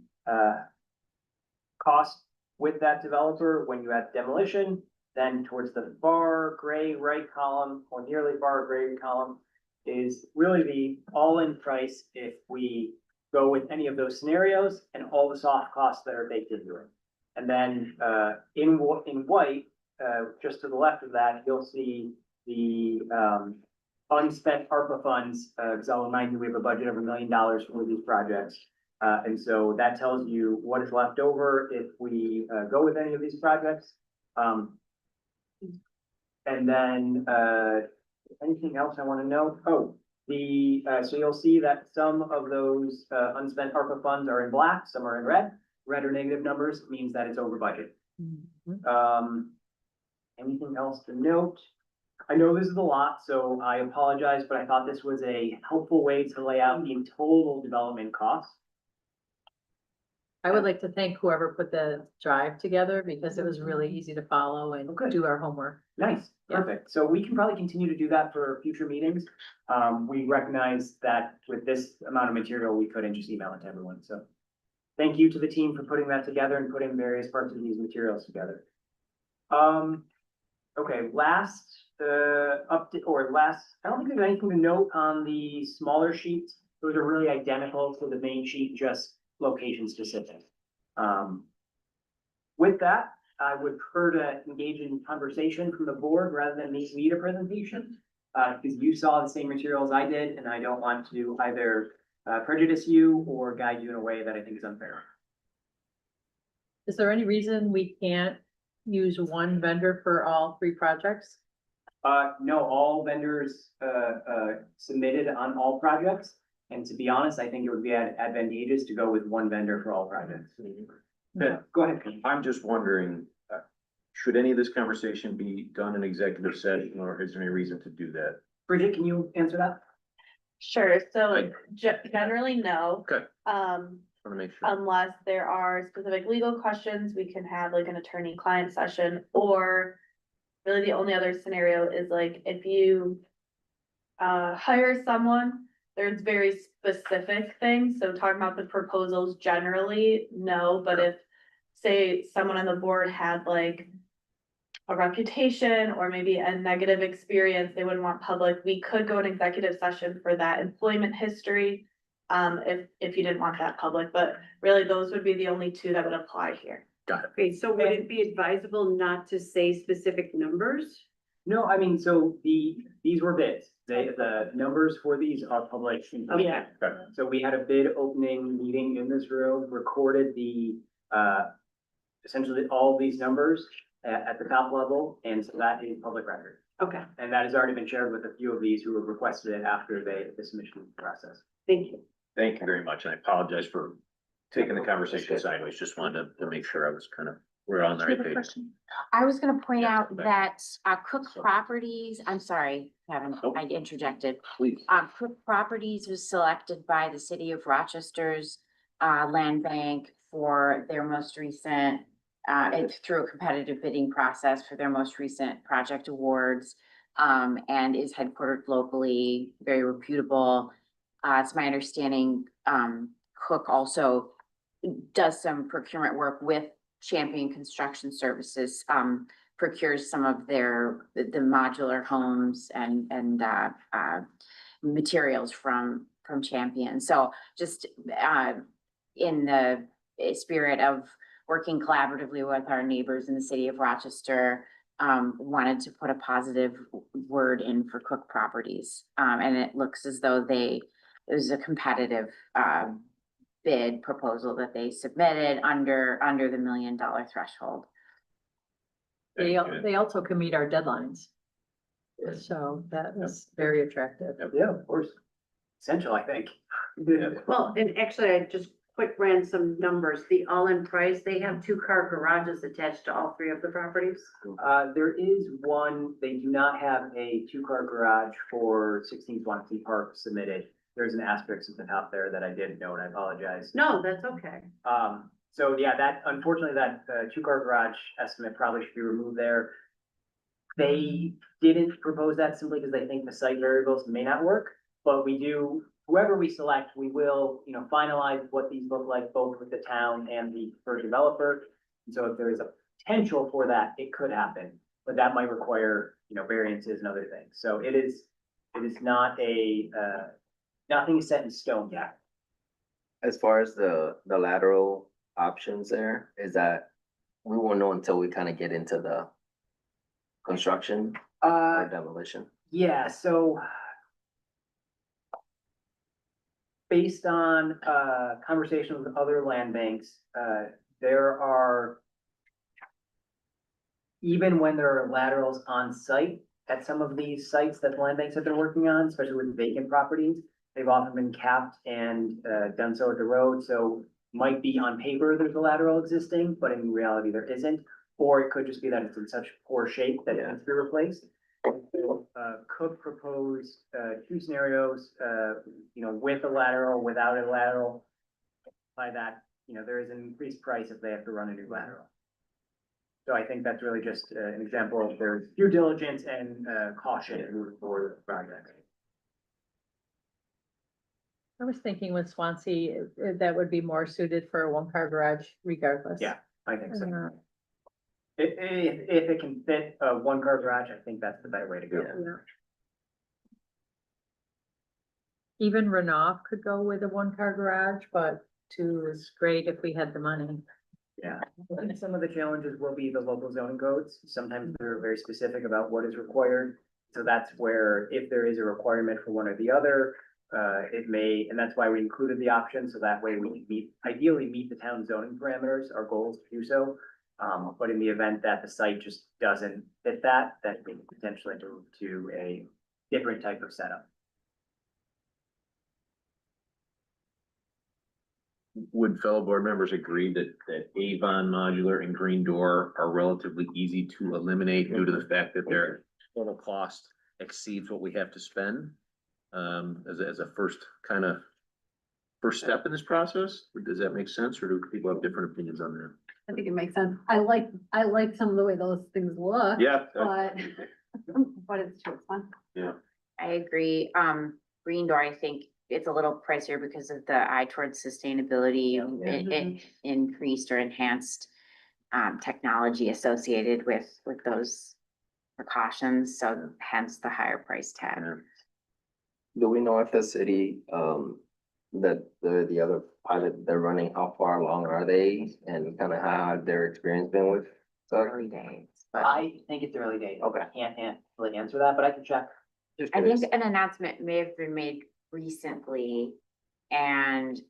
B: cost with that developer when you have demolition. Then towards the far gray right column, or nearly far gray column, is really the all-in price if we go with any of those scenarios and all the soft costs that are baked into it. And then in white, just to the left of that, you'll see the unspent ARPA funds, because I'll remind you, we have a budget of $1 million for these projects. And so that tells you what is left over if we go with any of these projects. And then anything else I want to know? Oh, so you'll see that some of those, unspent ARPA funds are in black, some are in red. Red or negative numbers means that it's over budget. Anything else to note? I know this is a lot, so I apologize, but I thought this was a helpful way to lay out the total development costs.
F: I would like to thank whoever put the drive together because it was really easy to follow and
B: Okay.
F: do our homework.
B: Nice,
F: Yeah.
B: perfect. So we can probably continue to do that for future meetings. We recognize that with this amount of material, we couldn't just email it to everyone, so. Thank you to the team for putting that together and putting various parts of these materials together. Okay, I don't think there's anything to note on the smaller sheets. Those are really identical to the main sheet, just location specific. With that, I would prefer to engage in conversation from the board rather than me lead a presentation. Because you saw the same materials I did, and I don't want to either prejudice you or guide you in a way that I think is unfair.
F: Is there any reason we can't use one vendor for all 3 projects?
B: No, all vendors, submitted on all projects. And to be honest, I think it would be advantageous to go with one vendor for all projects.
A: Yeah.
B: Go ahead, Ken.
A: I'm just wondering, should any of this conversation be done in executive session, or is there any reason to do that?
B: Bridget, can you answer that?
G: Sure, so
A: Right.
G: generally, no.
A: Okay.
G: Um,
A: Want to make sure.
G: unless there are specific legal questions, we can have like an attorney-client session, or really the only other scenario is like if you hire someone, there's very specific things, so talking about the proposals generally, no, but if, say, someone on the board had like a reputation or maybe a negative experience they wouldn't want public, we could go in executive session for that employment history. If you didn't want that public, but really those would be the only 2 that would apply here.
E: Okay, so would it be advisable not to say specific numbers?
B: No, I mean, so these were bids. The numbers for these are public.
E: Okay.
B: So we had a bid opening meeting in this room, recorded the, essentially all these numbers at the top level, and so that is public record.
E: Okay,
B: And that has already been shared with a few of these who have requested it after the submission process.
E: thank you.
A: Thank you very much, and I apologize for taking the conversation sideways, just wanted to make sure I was we're on the right page.
C: I was gonna point
A: Yeah,
C: out
A: go back.
C: that, Cook
A: Sorry.
C: Properties, I'm sorry, Kevin,
A: Nope.
C: I interjected.
A: Please.
C: Cook Properties was selected by the city of Rochester's, land bank for their most recent, it's through a competitive bidding process for their most recent project awards. And is headquartered locally, very reputable. It's my understanding, Cook also does some procurement work with Champion Construction Services, procures some of the modular homes and materials from Champion. So just in the spirit of working collaboratively with our neighbors in the city of Rochester, wanted to put a positive word in for Cook Properties. And it looks as though it was a competitive bid proposal that they submitted under the $1 million threshold.
F: They also can meet our deadlines. So that was very attractive.
B: Yeah, of course. Essential, I think.
E: Well, and actually, I just quick ran some numbers. The all-in price, they have 2-car garages attached to all 3 of the properties.
B: There is one, they do not have a 2-car garage for 16 Swansea Park submitted. There's an asterisk at the top there that I didn't note, I apologize.
E: No, that's okay.
B: So yeah, unfortunately, that 2-car garage estimate probably should be removed there. They didn't propose that simply because they think the site variables may not work, but whoever we select, we will, finalize what these look like both with the town and the preferred developer. And so if there is a potential for that, it could happen, but that might require, variances and other things. So it is not nothing is set in stone yet.
H: As far as the lateral options there, is that we won't know until we kind of get into the construction or demolition?
B: Yeah, so based on conversations with other land banks, there are, even when there are laterals on site, at some of these sites that the land banks have been working on, especially with vacant properties. They've often been capped and done so at the road, so might be on paper, there's a lateral existing, but in reality, there isn't. Or it could just be that it's in such poor shape that it needs to be replaced. Could propose two scenarios, with a lateral, without a lateral. By that, there is an increased price if they have to run a new lateral. So I think that's really just an example of their due diligence and caution moving forward with the project.
F: I was thinking with Swansea, that would be more suited for a one-car garage regardless.
B: Yeah. I think so.
F: Uh,
B: If it can fit a one-car garage, I think that's the better way to go.
F: Yeah. Even Renault could go with a one-car garage, but two is great if we had the money.
B: Yeah, and some of the challenges will be the local zoning codes. Sometimes they're very specific about what is required. So that's where if there is a requirement for one or the other, it may, and that's why we included the option. So that way we can ideally meet the town zoning parameters, our goals to do so. But in the event that the site just doesn't fit that, then we can potentially move to a different type of setup.
A: Would fellow board members agree that Avon Modular and Green Door are relatively easy to eliminate due to the fact that their total cost exceeds what we have to spend? As a first step in this process? Or does that make sense, or do people have different opinions on that?
I: I think it makes sense. I like some of the way those things look.
A: Yeah.
I: But it's too expensive.
C: I agree. Green Door, I think it's a little pricier because of the eye towards sustainability, it increased or enhanced technology associated with those precautions, so hence the higher price tag.
H: Do we know if the city, that the other pilot they're running, how far along are they? And kind of how their experience been with?
C: Early days, but
B: I think it's early days.
H: Okay.
B: I can't really answer that, but I can check.
H: Just
C: I
H: curious.
C: think an announcement may have been made recently and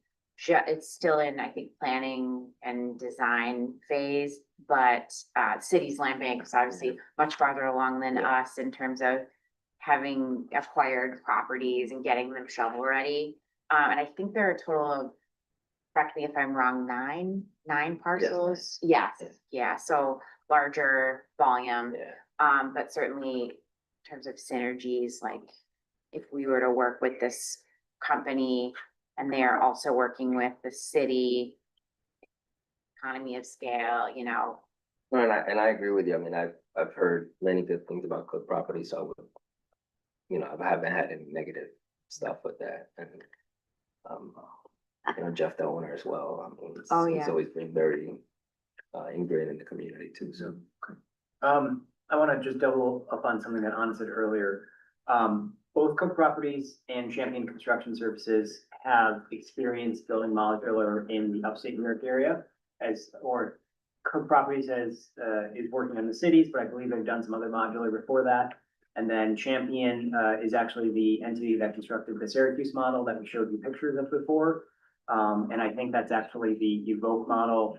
C: it's still in, I think, planning and design phase, but city's land bank is obviously much farther along than us in terms of having acquired properties and getting them shovel ready. And I think there are a total of, correct me if I'm wrong, nine parcels. Yes, yeah, so larger volume.
H: Yeah.
C: But certainly in terms of synergies, like if we were to work with this company and they are also working with the city, economy of scale,
H: No, and I agree with you. I mean, I've heard many good things about Cook Property, so I would, I haven't had any negative stuff with that. And, Jeff, the owner as well. I mean, he's always been very ingrained in the community too, so.
B: I want to just double up on something that Anna said earlier. Both Cook Properties and Champion Construction Services have experience building modular in the upstate New York area Cook Properties is working on the cities, but I believe they've done some other modular before that. And then Champion is actually the entity that constructed the Syracuse model that we showed you pictures of before. And I think that's actually the Evoque model.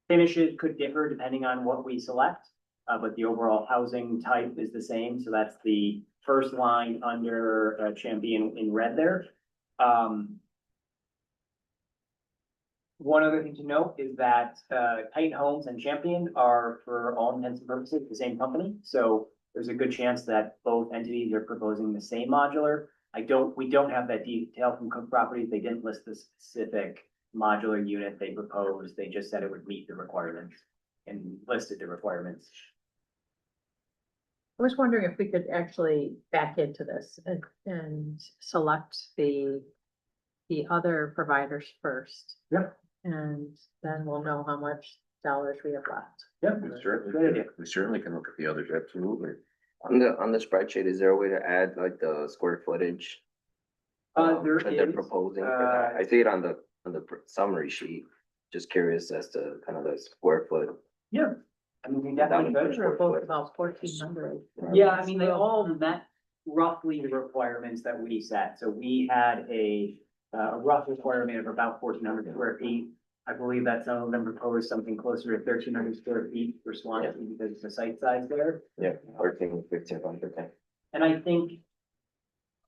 B: Finishes could differ depending on what we select, but the overall housing type is the same. So that's the first line under Champion in red there. One other thing to note is that Titan Homes and Champion are, for all intents and purposes, the same company. So there's a good chance that both entities are proposing the same modular. We don't have that detail from Cook Properties. They didn't list the specific modular unit they proposed. They just said it would meet the requirements and listed the requirements.
F: I was wondering if we could actually back into this and select the other providers first.
B: Yep.
F: And then we'll know how much dollars we have left.
B: Yep.
A: We certainly can look at the others, absolutely.
H: On the spreadsheet, is there a way to add like the square footage?
B: There
H: that they're
B: is,
H: proposing for that? I see it on the summary sheet. Just curious as to kind of the square foot.
B: Yeah. I mean, we definitely could.
F: They're both about 1,400.
B: Yeah, I mean, they all met roughly the requirements that we set. So we had a rough requirement of about 1,400 square feet. I believe that some of them proposed something closer to 1,300 square feet for Swansea because of the site size there.
H: Yeah, 13, 1500, okay.
B: And I think,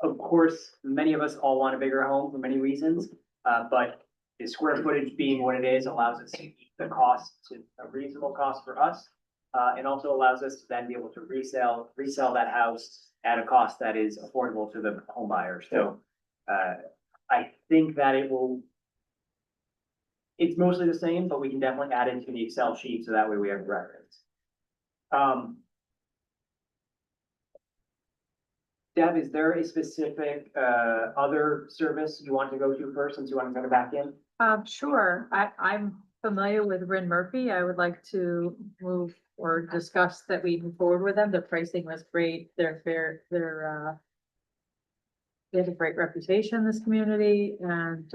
B: of course, many of us all want a bigger home for many reasons, but the square footage being what it is allows us to keep the cost to a reasonable cost for us. And also allows us to then be able to resell that house at a cost that is affordable to the home buyer. So, I think that it's mostly the same, but we can definitely add it to the Excel sheet so that way we have records. Deb, is there a specific, other service you want to go to first, since you want to go back in?
F: Sure, I'm familiar with Rin Murphy. I would like to move or discuss that we move forward with them. The pricing was great. They're fair, they have a great reputation in this community and,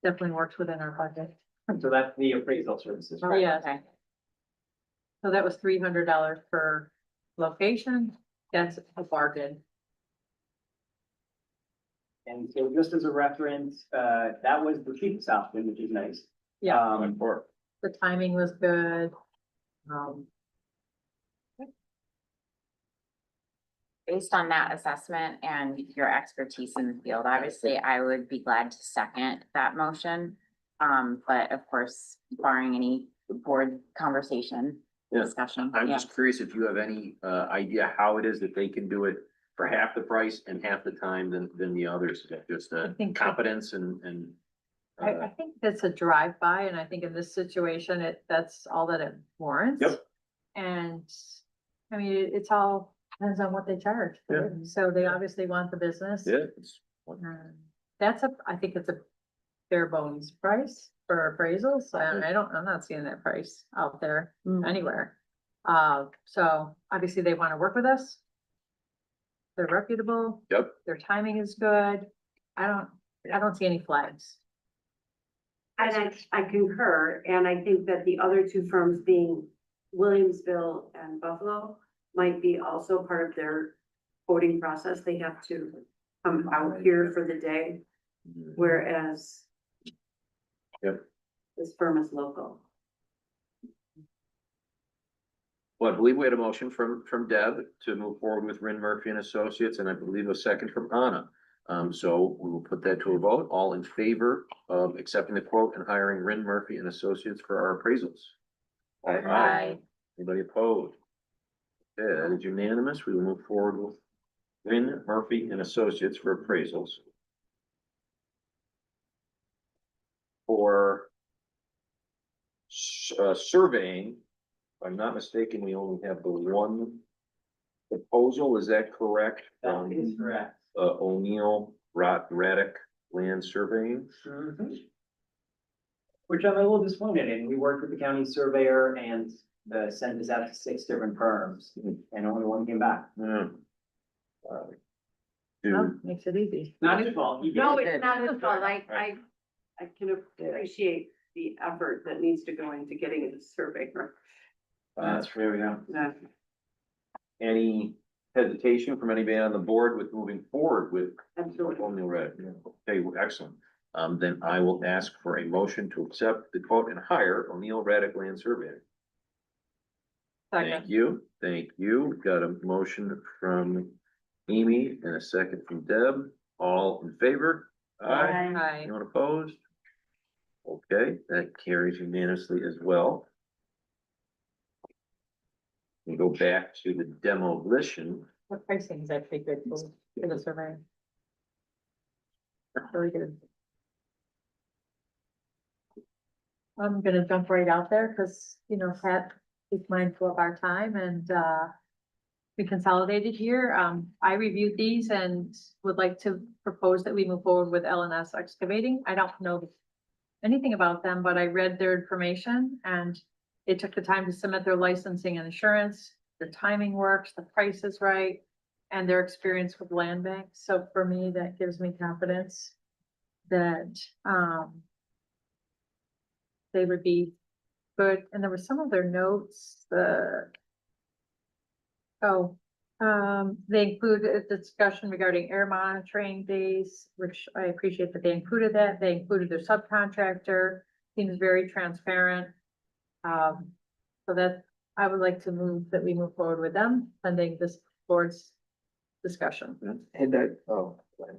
F: definitely works within our budget.
B: So that's the appraisal services,
F: Oh,
B: right?
F: yes.
C: Okay.
F: So that was $300 per location. That's a bargain.
B: And so just as a reference, that was the cheapest option, which is nice.
F: Yeah. The timing was good.
C: Based on that assessment and your expertise in the field, obviously, I would be glad to second that motion. But of course, barring any board conversation,
A: Yeah.
C: discussion,
A: I'm
C: yeah.
A: just curious if you have any idea how it is that they can do it for half the price and half the time than the others. Is that just
F: I think-
A: competence and
F: I think that's a drive-by, and I think in this situation, that's all that it warrants.
A: Yep.
F: And, I mean, it's all depends on what they charge.
A: Yeah.
F: So they obviously want the business.
A: yeah, it's
F: I think it's a bare bones price for appraisals, and I'm not seeing that price out there anywhere. So obviously they want to work with us. They're reputable.
A: Yep.
F: Their timing is good. I don't see any flags.
E: And I concur, and I think that the other two firms being Williamsville and Buffalo might be also part of their quoting process. They have to come out here for the day, whereas
A: Yep.
E: this firm is local.
A: Well, I believe we had a motion from Deb to move forward with Rin Murphy and Associates, and I believe a second from Anna. So we will put that to a vote. All in favor of accepting the quote and hiring Rin Murphy and Associates for our appraisals?
C: Aye.
A: Anybody opposed? Okay, that is unanimous. We will move forward with Rin Murphy and Associates for appraisals. For surveying, if I'm not mistaken, we only have the one proposal. Is that correct?
B: That is correct.
A: O'Neill Raddick Land Surveying.
B: Which I'm a little disappointed in. We worked with the county surveyor and sent this out to 6 different firms, and only one came back.
A: Yeah.
F: Well,
A: Do,
F: makes it easy.
B: Not his fault. He
E: No,
B: did.
E: it's not his fault. I can appreciate the effort that needs to go into getting a survey.
A: that's fair, yeah.
E: Yeah.
A: Any hesitation from anybody on the board with moving forward with
E: Absolutely.
A: O'Neill Red? Okay, excellent. Then I will ask for a motion to accept the quote and hire O'Neill Raddick Land Surveying. Thank
F: Second.
A: you, thank you. We've got a motion from Amy and a second from Deb. All in favor?
F: Aye.
A: Anyone opposed? Okay, that carries unanimously as well. We go back to the demolition.
F: The pricing is actually good for the survey. Very good. I'm gonna jump right out there because, Pat is mindful of our time and, we consolidated here. I reviewed these and would like to propose that we move forward with LNS Excavating. I don't know anything about them, but I read their information and they took the time to submit their licensing and insurance. Their timing works, the price is right, and their experience with land banks. So for me, that gives me confidence that, they would be good. And there were some of their notes, They include a discussion regarding air monitoring days, which I appreciate that they included that. They included their subcontractor, seems very transparent. So that, I would like to move that we move forward with them, pending this board's discussion.
H: And that, oh, right.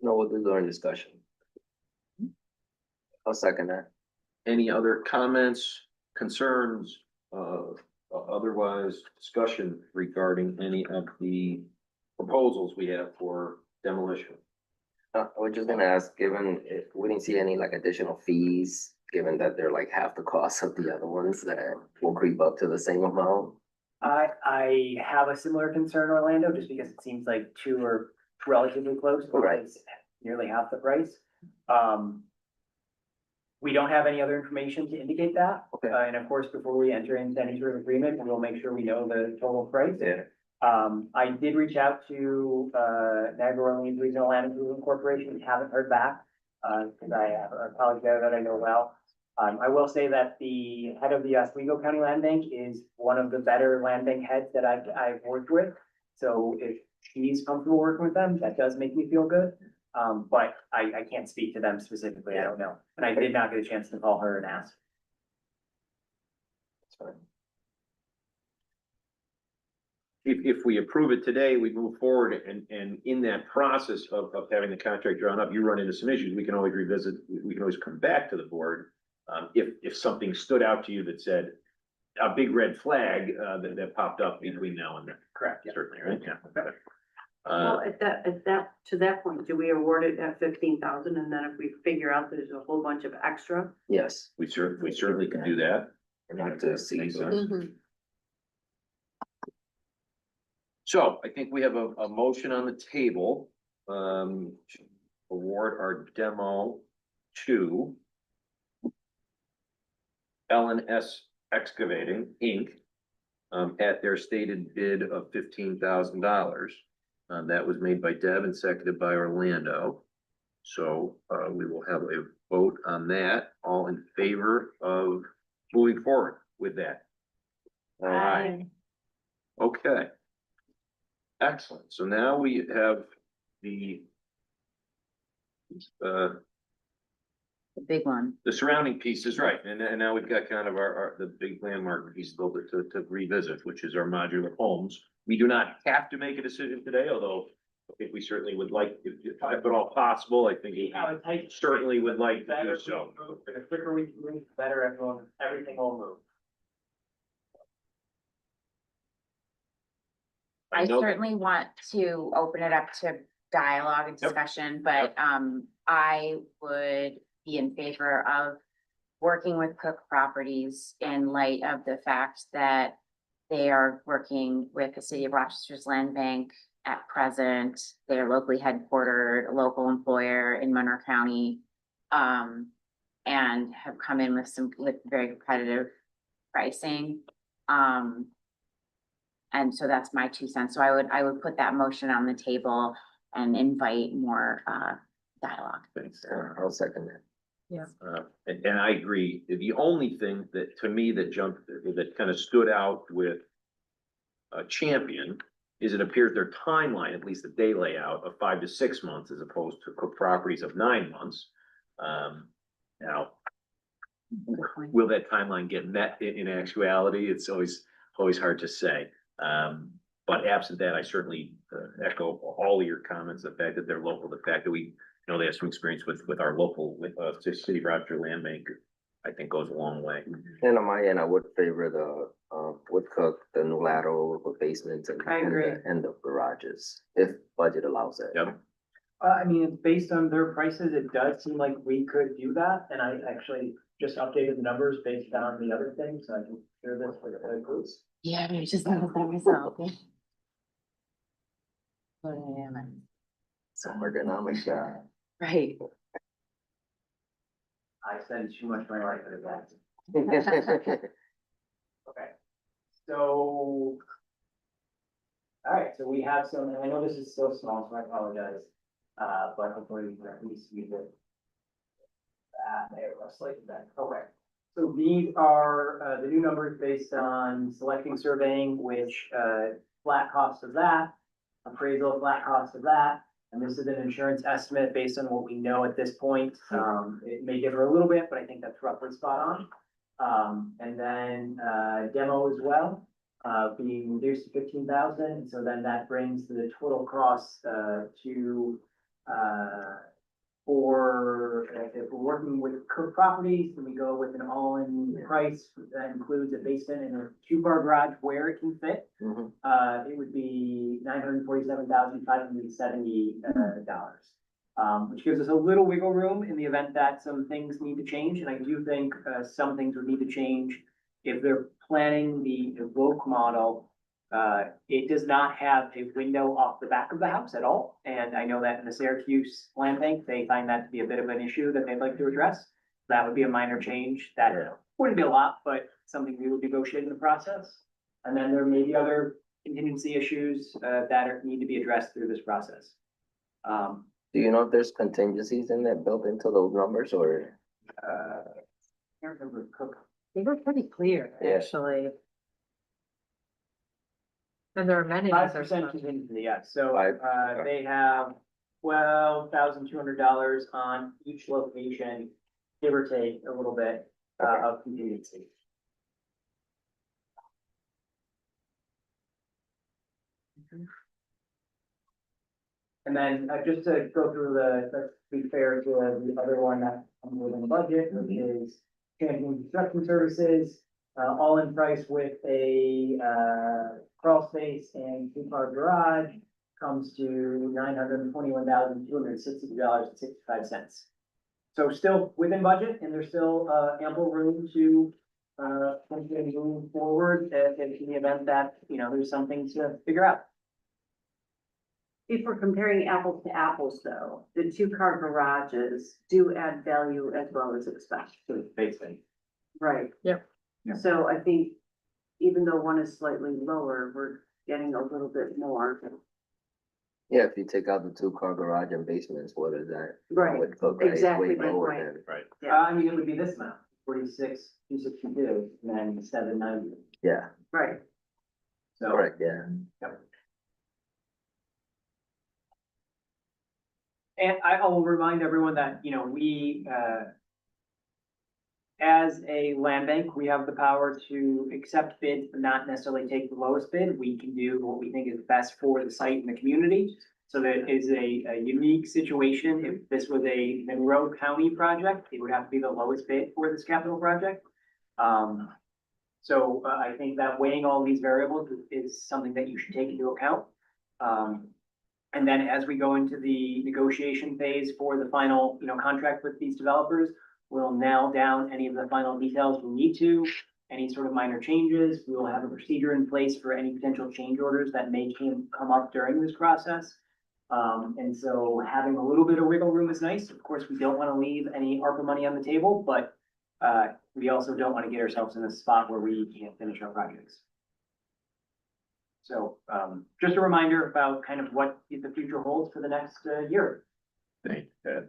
H: No, we'll do during discussion. I'll second that.
A: Any other comments, concerns, otherwise discussion regarding any of the proposals we have for demolition?
H: We're just gonna ask, given, if we didn't see any like additional fees, given that they're like half the cost of the other ones that will creep up to the same amount.
B: I have a similar concern, Orlando, just because it seems like two are relatively close, but
H: Right.
B: it's nearly half the price. We don't have any other information to indicate that.
H: Okay.
B: And of course, before we enter into any sort of agreement, we'll make sure we know the total price.
H: Yeah.
B: I did reach out to, Niagara Orleans Regional Land Improvement Corporation, haven't heard back, because I have a colleague there that I know well. I will say that the head of the Oswego County Land Bank is one of the better land bank heads that I've worked with. So if she's comfortable working with them, that does make me feel good. But I can't speak to them specifically, I don't know, and I did not get a chance to call her and ask.
H: That's fine.
A: If we approve it today, we move forward and in that process of having the contract drawn up, you run into some issues, we can always revisit, we can always come back to the board. If something stood out to you that said a big red flag, that popped up between now and then.
B: Correct, yeah.
A: Certainly, right? Yeah.
E: Well, to that point, do we award it at 15,000, and then if we figure out there's a whole bunch of extra?
H: Yes,
A: We certainly can do that.
H: not to see.
A: Makes sense.
I: Mhm.
A: So I think we have a motion on the table, to award our demo to LNS Excavating, Inc., at their stated bid of $15,000. That was made by Deb and seconded by Orlando. So, we will have a vote on that, all in favor of moving forward with that. Aye. Okay. Excellent. So now we have the
C: The big one.
A: the surrounding pieces, right, and now we've got kind of the big landmark piece a little bit to revisit, which is our modular homes. We do not have to make a decision today, although I think we certainly would like, if at all possible, I think we certainly would like to do so.
B: The quicker we can move, the better everything will move.
C: I
A: know-
C: certainly want to open it up to dialogue and
A: Yep.
C: discussion, but I would be in favor of working with Cook Properties in light of the fact that they are working with the City of Rochester's Land Bank at present. They're locally headquartered, a local employer in Monroe County, and have come in with very competitive pricing. And so that's my 2 cents. So I would put that motion on the table and invite more dialogue.
A: Thanks.
H: I'll second that.
A: And I agree. The only thing that, to me, that kind of stood out with Champion is it appears their timeline, at least that they lay out, of 5 to 6 months as opposed to Cook Properties of 9 months. Now, will that timeline get met in actuality? It's always hard to say. But absent that, I certainly echo all of your comments, the fact that they're local, the fact that we know they have some experience with our local, City of Rochester Land Bank, I think goes a long way.
H: And on my end, I would favor the, wood cook, the new lateral replacements and.
E: I agree.
H: And the garages, if budget allows it.
A: Yep.
B: I mean, based on their prices, it does seem like we could do that, and I actually just updated the numbers based on the other things, so I can share this with the groups.
C: Yeah, I just noticed that myself. But I am,
H: Some ergonomic,
C: right.
B: I spend too much of my life at that. Okay, so. All right, so we have some, and I know this is so small, so I apologize, but hopefully we can at least use it. There, let's like that, okay. So these are, the new numbers based on selecting surveying, which, flat cost of that, appraisal, flat cost of that. And this is an insurance estimate based on what we know at this point. It may differ a little bit, but I think that's roughly spot on. And then, demo as well, being reduced to 15,000. And so then that brings the total cost, to, if we're working with Cook Properties, then we go with an all-in price that includes a basement and a two-car garage where it can fit.
H: Mhm.
B: It would be $947,570, which gives us a little wiggle room in the event that some things need to change. And I do think, some things would need to change if they're planning the Evoque model. It does not have a window off the back of the house at all. And I know that in the Syracuse land bank, they find that to be a bit of an issue that they'd like to address. That would be a minor change that
H: Yeah.
B: wouldn't be a lot, but something we would negotiate in the process. And then there may be other contingency issues, need to be addressed through this process.
H: Do you know if there's contingencies in there built into those numbers or?
B: I can't remember Cook.
F: They were pretty clear,
H: Yeah.
F: actually. And their amenities
B: 5%
F: are.
B: contingency, yeah, so,
H: Five,
B: they have $12,200 on each location, give or take a little bit, of contingency. And then, just to go through let's be fair to the other one that comes within the budget, which is Champion Construction Services, all in price with a, crawl space and two-car garage comes to $921,262.65. So still within budget, and there's still, ample room to, continue moving forward, in the event that, there's something to figure out.
E: If we're comparing apples to apples, though, the two-car garages do add value as well as expense.
B: Basically.
E: Right.
F: Yep.
B: Yeah.
E: So I think even though one is slightly lower, we're getting a little bit more.
H: Yeah, if you take out the two-car garage and basements, what is that?
E: Right,
H: Would look like
E: exactly
H: way
E: my
H: lower
E: point.
H: than-
A: Right.
B: I mean, it would be this amount, 46,262, and then 790,
H: Yeah,
E: Right.
B: so.
H: correct, yeah.
B: And I will remind everyone that, we, as a land bank, we have the power to accept bids, but not necessarily take the lowest bid. We can do what we think is best for the site and the community. So that is a unique situation. If this was a Monroe County project, it would have to be the lowest bid for this capital project. So I think that weighing all these variables is something that you should take into account. And then as we go into the negotiation phase for the final, contract with these developers, we'll nail down any of the final details we need to, any sort of minor changes. We will have a procedure in place for any potential change orders that may come up during this process. And so having a little bit of wiggle room is nice. Of course, we don't want to leave any ARPA money on the table, but we also don't want to get ourselves in a spot where we can't finish our projects. So, just a reminder about kind of what the future holds for the next year.
A: Thank you, Ted.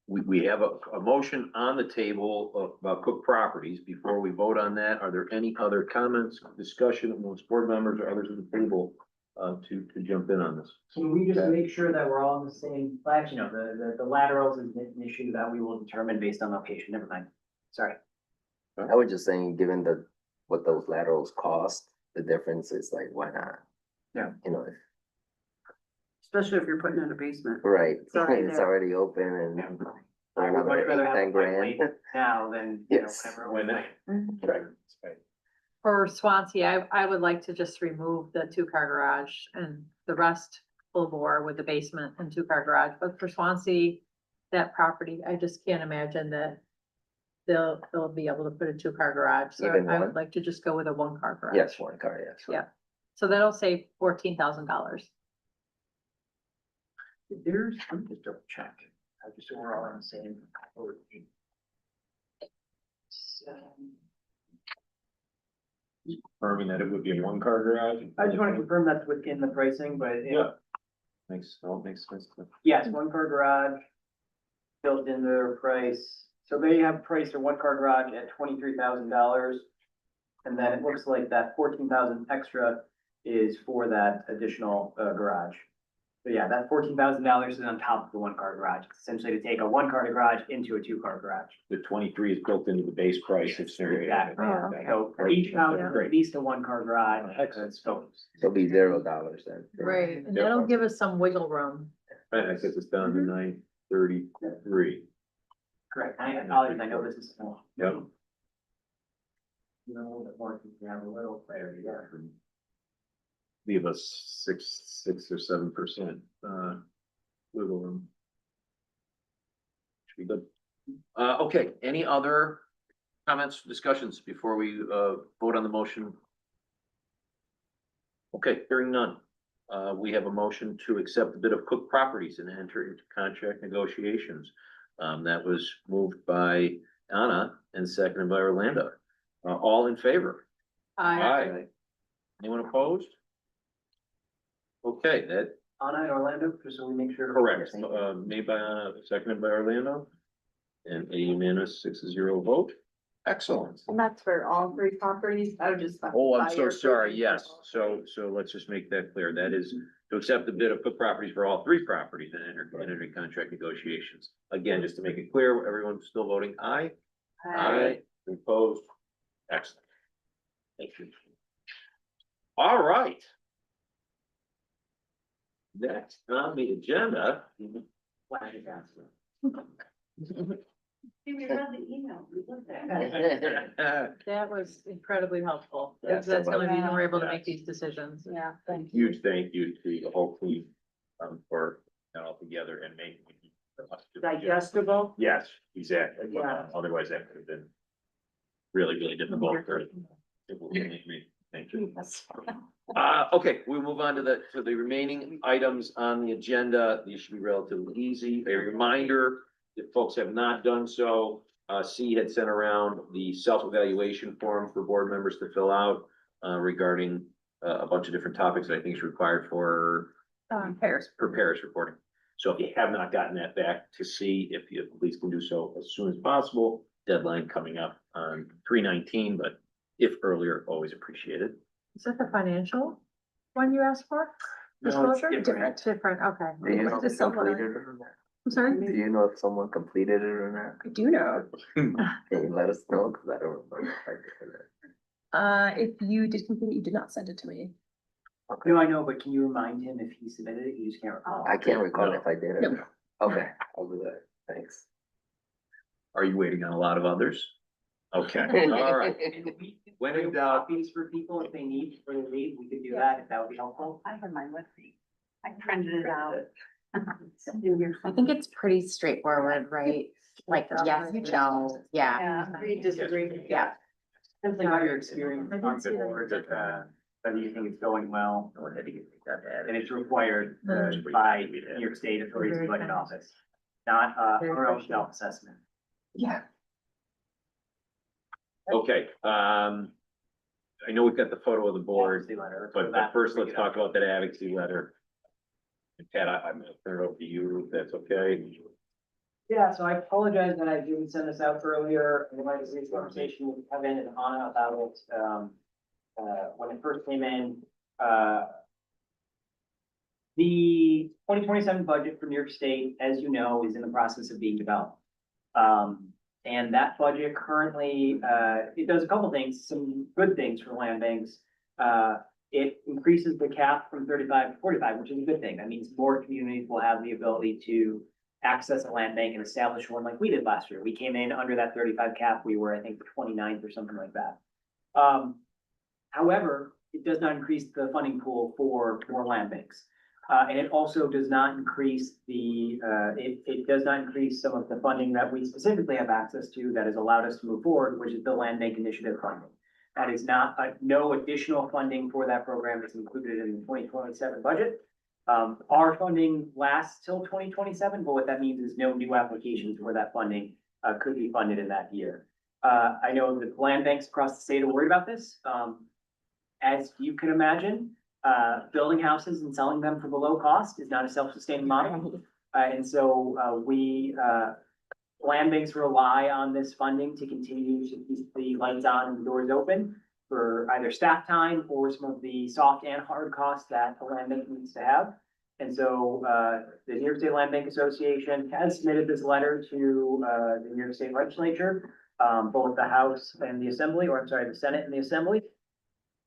A: We have a motion on the table about Cook Properties. Before we vote on that, are there any other comments, discussion amongst board members or others at the table, to jump in on this?
B: Can we just make sure that we're all on the same flag? The laterals is an issue that we will determine based on location. Never mind. Sorry.
H: I was just saying, given what those laterals cost, the difference is like, why not?
B: Yeah.
E: Especially if you're putting in a basement.
H: Right,
E: It's already
H: it's
E: there.
H: already open and for
B: I would much rather
H: another
B: have
H: 10
B: a
H: grand.
B: pipe now than,
H: Yes.
B: whenever.
A: When that-
H: Right.
F: For Swansea, I would like to just remove the two-car garage and the rest full bore with the basement and two-car garage. But for Swansea, that property, I just can't imagine that they'll be able to put a two-car garage. So
H: Even
F: I
H: one?
F: would like to just go with a one-car garage.
H: Yes, one car, yes.
F: Yeah. So that'll save $14,000.
B: Let me just double check. Just so we're all on the same.
A: Confirming that it would be a one-car garage?
B: I just want to confirm that's within the pricing, but
A: Yeah. Makes sense.
B: yes, one car garage. Built in their price. So they have priced a one car garage at $23,000. And then it looks like that 14,000 extra is for that additional, garage. So yeah, that $14,000 is on top of the one-car garage, It's essentially to take a one-car garage into a two-car garage.
A: The 23 is built into the base price of scenario.
B: Exactly.
F: Oh, okay.
B: So for each house,
F: Yeah.
B: at least a one-car garage,
A: Excellent.
B: so
H: It'll be $0 then.
F: Right, and
A: Yeah.
F: that'll give us some wiggle room.
A: I guess it's down to 933.
B: correct. I apologize, I know this is small.
A: Yep.
B: You know, a little bit more, you have a little clarity there.
A: Leave us 6 or 7%, wiggle room. Should be good. Okay, any other comments, discussions before we, vote on the motion? Okay, hearing none. We have a motion to accept the bid of Cook Properties and enter into contract negotiations. That was moved by Anna and seconded by Orlando. All in favor? Aye. Anyone opposed? Okay, that,
B: Anna and Orlando, just so we make sure.
A: correct, made by Anna, seconded by Orlando. And a unanimous 6-0 vote. Excellent.
G: And that's for all three properties, I would just.
A: Oh, I'm
G: specify
A: so
G: your
A: sorry,
G: preference
A: yes,
G: for all
A: so let's just make that clear, that is to accept the bid of Cook Properties for all three properties and enter contract negotiations. Again, just to make it clear, everyone's still voting aye?
G: three.
A: Opposed? Excellent. Thank you. All right. Next on the agenda.
E: See, we read the email, we looked at it.
F: That was incredibly helpful.
H: Yes,
F: That's the only reason we're able to
A: Yeah.
F: make these decisions.
G: Yeah, thank you.
A: Huge thank you to the whole team, for that all together and making. it
E: Digestible.
A: Yes, exactly.
E: Yeah.
A: Otherwise, that could have been really, really difficult for. Thank you. Okay, we'll move on to the remaining items on the agenda. These should be relatively easy. A reminder, if folks have not done so, C had sent around the self-evaluation form for board members to fill out, regarding, a bunch of different topics that I think is required for
F: Paris.
A: Paris reporting. So if you have not gotten that back to see, if you please can do so as soon as possible. Deadline coming up on 3/19, but if earlier, always appreciated.
F: Is that the financial one you asked for?
B: No, it's
F: Disclosure?
B: different.
F: Different, okay.
H: Do you know if
F: Just
H: they
F: so what I-
H: completed it or not?
F: I'm sorry?
H: Do you know if someone completed it or not?
F: I do know.
H: Can you let us know? Cause I don't remember if I did it.
F: If you did complete it, you did not send it to me.
B: No, I know, but can you remind him if he submitted it? You just can't recall.
H: I can't recall
A: No.
H: if I did it.
F: No.
H: Okay, I'll do that. Thanks.
A: Are you waiting on a lot of others? Okay, all right.
B: When in doubt, copies for people if they need for the read, we could do that, if that would be helpful.
E: I have mine with me. I printed it out.
C: I think it's pretty straightforward, right? Like, yes, no, yeah.
E: Yeah, agree, disagree.
C: Yeah.
B: Simply how your experience
F: I didn't
B: on the
F: see that.
B: board, whether you think it's going well, and it's required
F: Mm.
B: by New York State Authorities and Budget Office. Not, our own self-assessment.
F: Yeah.
A: Okay, I know we've got the photo of the board,
B: Advocacy letter.
A: but first let's talk about that advocacy letter. And Pat, I'm gonna turn it over to you, if that's okay.
B: Yeah, so I apologize that I didn't send this out earlier. I might have this conversation with Kevin and Anna about it, when it first came in. The 2027 budget for New York State, as you know, is in the process of being developed. And that budget currently, it does a couple things, some good things for land banks. It increases the cap from 35 to 45, which is a good thing. That means more communities will have the ability to access a land bank and establish one like we did last year. We came in under that 35 cap. We were, I think, 29th or something like that. However, it does not increase the funding pool for more land banks. And it also does not increase it does not increase some of the funding that we specifically have access to that has allowed us to move forward, which is the Land Bank Initiative funding. That is not, no additional funding for that program is included in the 2027 budget. Our funding lasts till 2027, but what that means is no new applications for that funding could be funded in that year. I know that land banks across the state are worried about this. As you can imagine, building houses and selling them for below cost is not a self-sustaining model. And so land banks rely on this funding to continue to keep the lights on and the doors open. for either staff time or some of the soft and hard costs that a land bank needs to have. And so, the New York State Land Bank Association has submitted this letter to, the New York State Legislature, both the House and the Assembly, or I'm sorry, the Senate and the Assembly.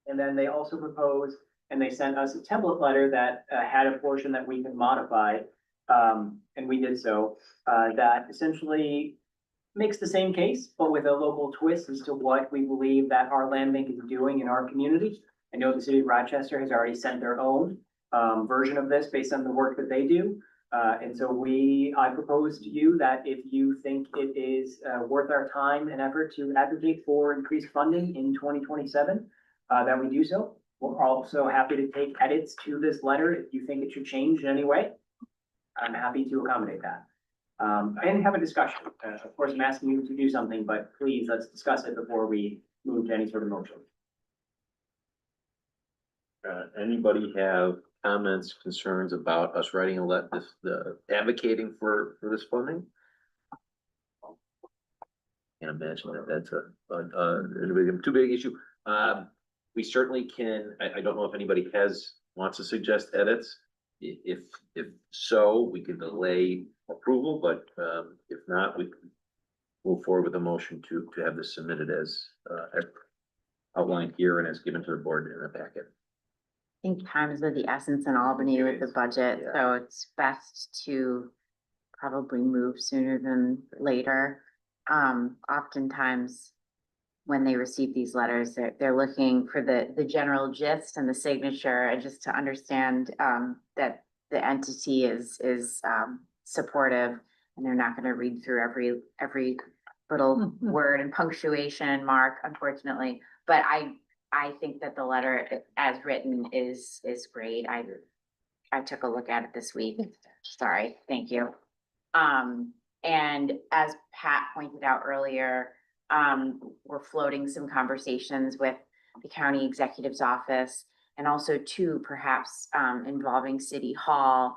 B: And then they also proposed, and they sent us a template letter that, had a portion that we could modify, and we did so, that essentially makes the same case, but with a local twist as to what we believe that our land bank is doing in our community. I know the city of Rochester has already sent their own version of this based on the work that they do. And so I propose to you that if you think it is worth our time and effort to advocate for increased funding in 2027, that we do so. We're also happy to take edits to this letter if you think it should change in any way. I'm happy to accommodate that. And have a discussion. Of course, I'm asking you to do something, but please, let's discuss it before we move to any sort of motion.
A: Anybody have comments, concerns about us writing advocating for this funding? Can't imagine that that's a too big issue. We certainly can, I don't know if anybody wants to suggest edits. If so, we can delay approval, but, if not, we can move forward with a motion to have this submitted as outlined here and as given to the board in the packet.
C: I think time is of the essence in Albany with the budget,
A: Yeah.
C: so it's best to probably move sooner than later. Oftentimes, when they receive these letters, they're looking for the general gist and the signature, and just to understand that the entity is supportive, and they're not gonna read through every little word and punctuation mark, unfortunately. But I think that the letter as written is great. I took a look at it this week. Sorry, thank you. And as Pat pointed out earlier, we're floating some conversations with the county executive's office, and also too, perhaps, involving City Hall,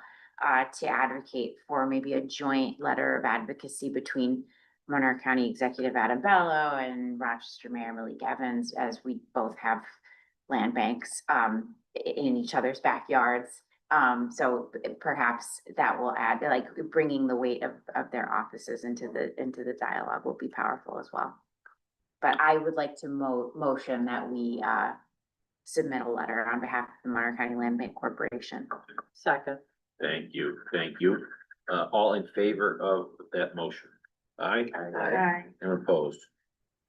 C: to advocate for maybe a joint letter of advocacy between Monroe County Executive Adam Bello and Rochester Mayor Malik Evans, as we both have land banks, in each other's backyards. So perhaps that will add, like, bringing the weight of their offices into the dialogue will be powerful as well. But I would like to motion that we submit a letter on behalf of the Monroe County Land Bank Corporation.
F: Second.
A: Thank you, thank you. All in favor of that motion? Aye? And opposed?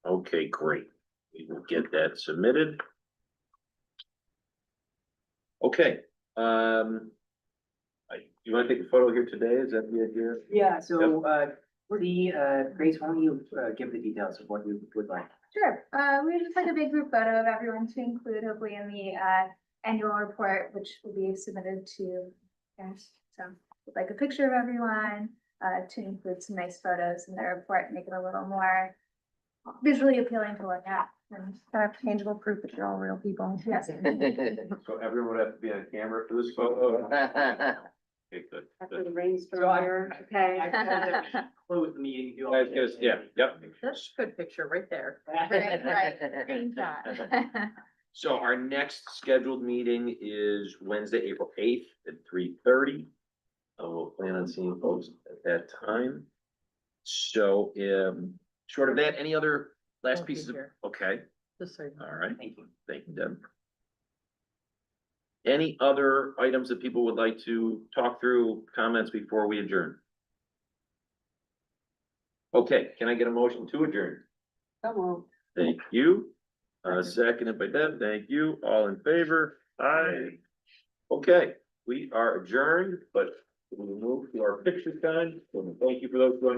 A: Okay, great. We will get that submitted. Okay, you wanna take a photo here today? Is that the idea?
B: Yeah, so, Grace, why don't you, give the details of what you would like?
J: Sure, we just like a big group photo of everyone to include hopefully in the annual report, which will be submitted to yes. So we'd like a picture of everyone to include some nice photos in their report, make it a little more visually appealing to look at and kind of tangible proof that you're all real people. Yes.
A: So everyone would have to be on camera for this photo? Okay, good.
E: After the rainstorm
J: Sure.
E: here, okay.
B: Close the meeting. do all
A: Guys,
B: the-
A: yeah, yep.
F: That's a good picture right there.
C: Right, screenshot.
A: So our next scheduled meeting is Wednesday, April 8th at 3:30. We'll plan on seeing folks at that time. So, short of that, any other last
F: Won't be
A: pieces of,
F: here.
A: okay,
F: Just so you know.
A: all right,
B: Thank you.
A: thank you, Deb. Any other items that people would like to talk through, comments before we adjourn? Okay, can I get a motion to adjourn?
E: Come on.
A: Thank you. Seconded by Deb, thank you. All in favor? Aye. Okay, we are adjourned, but we will move to our picture time. So thank you for those joining.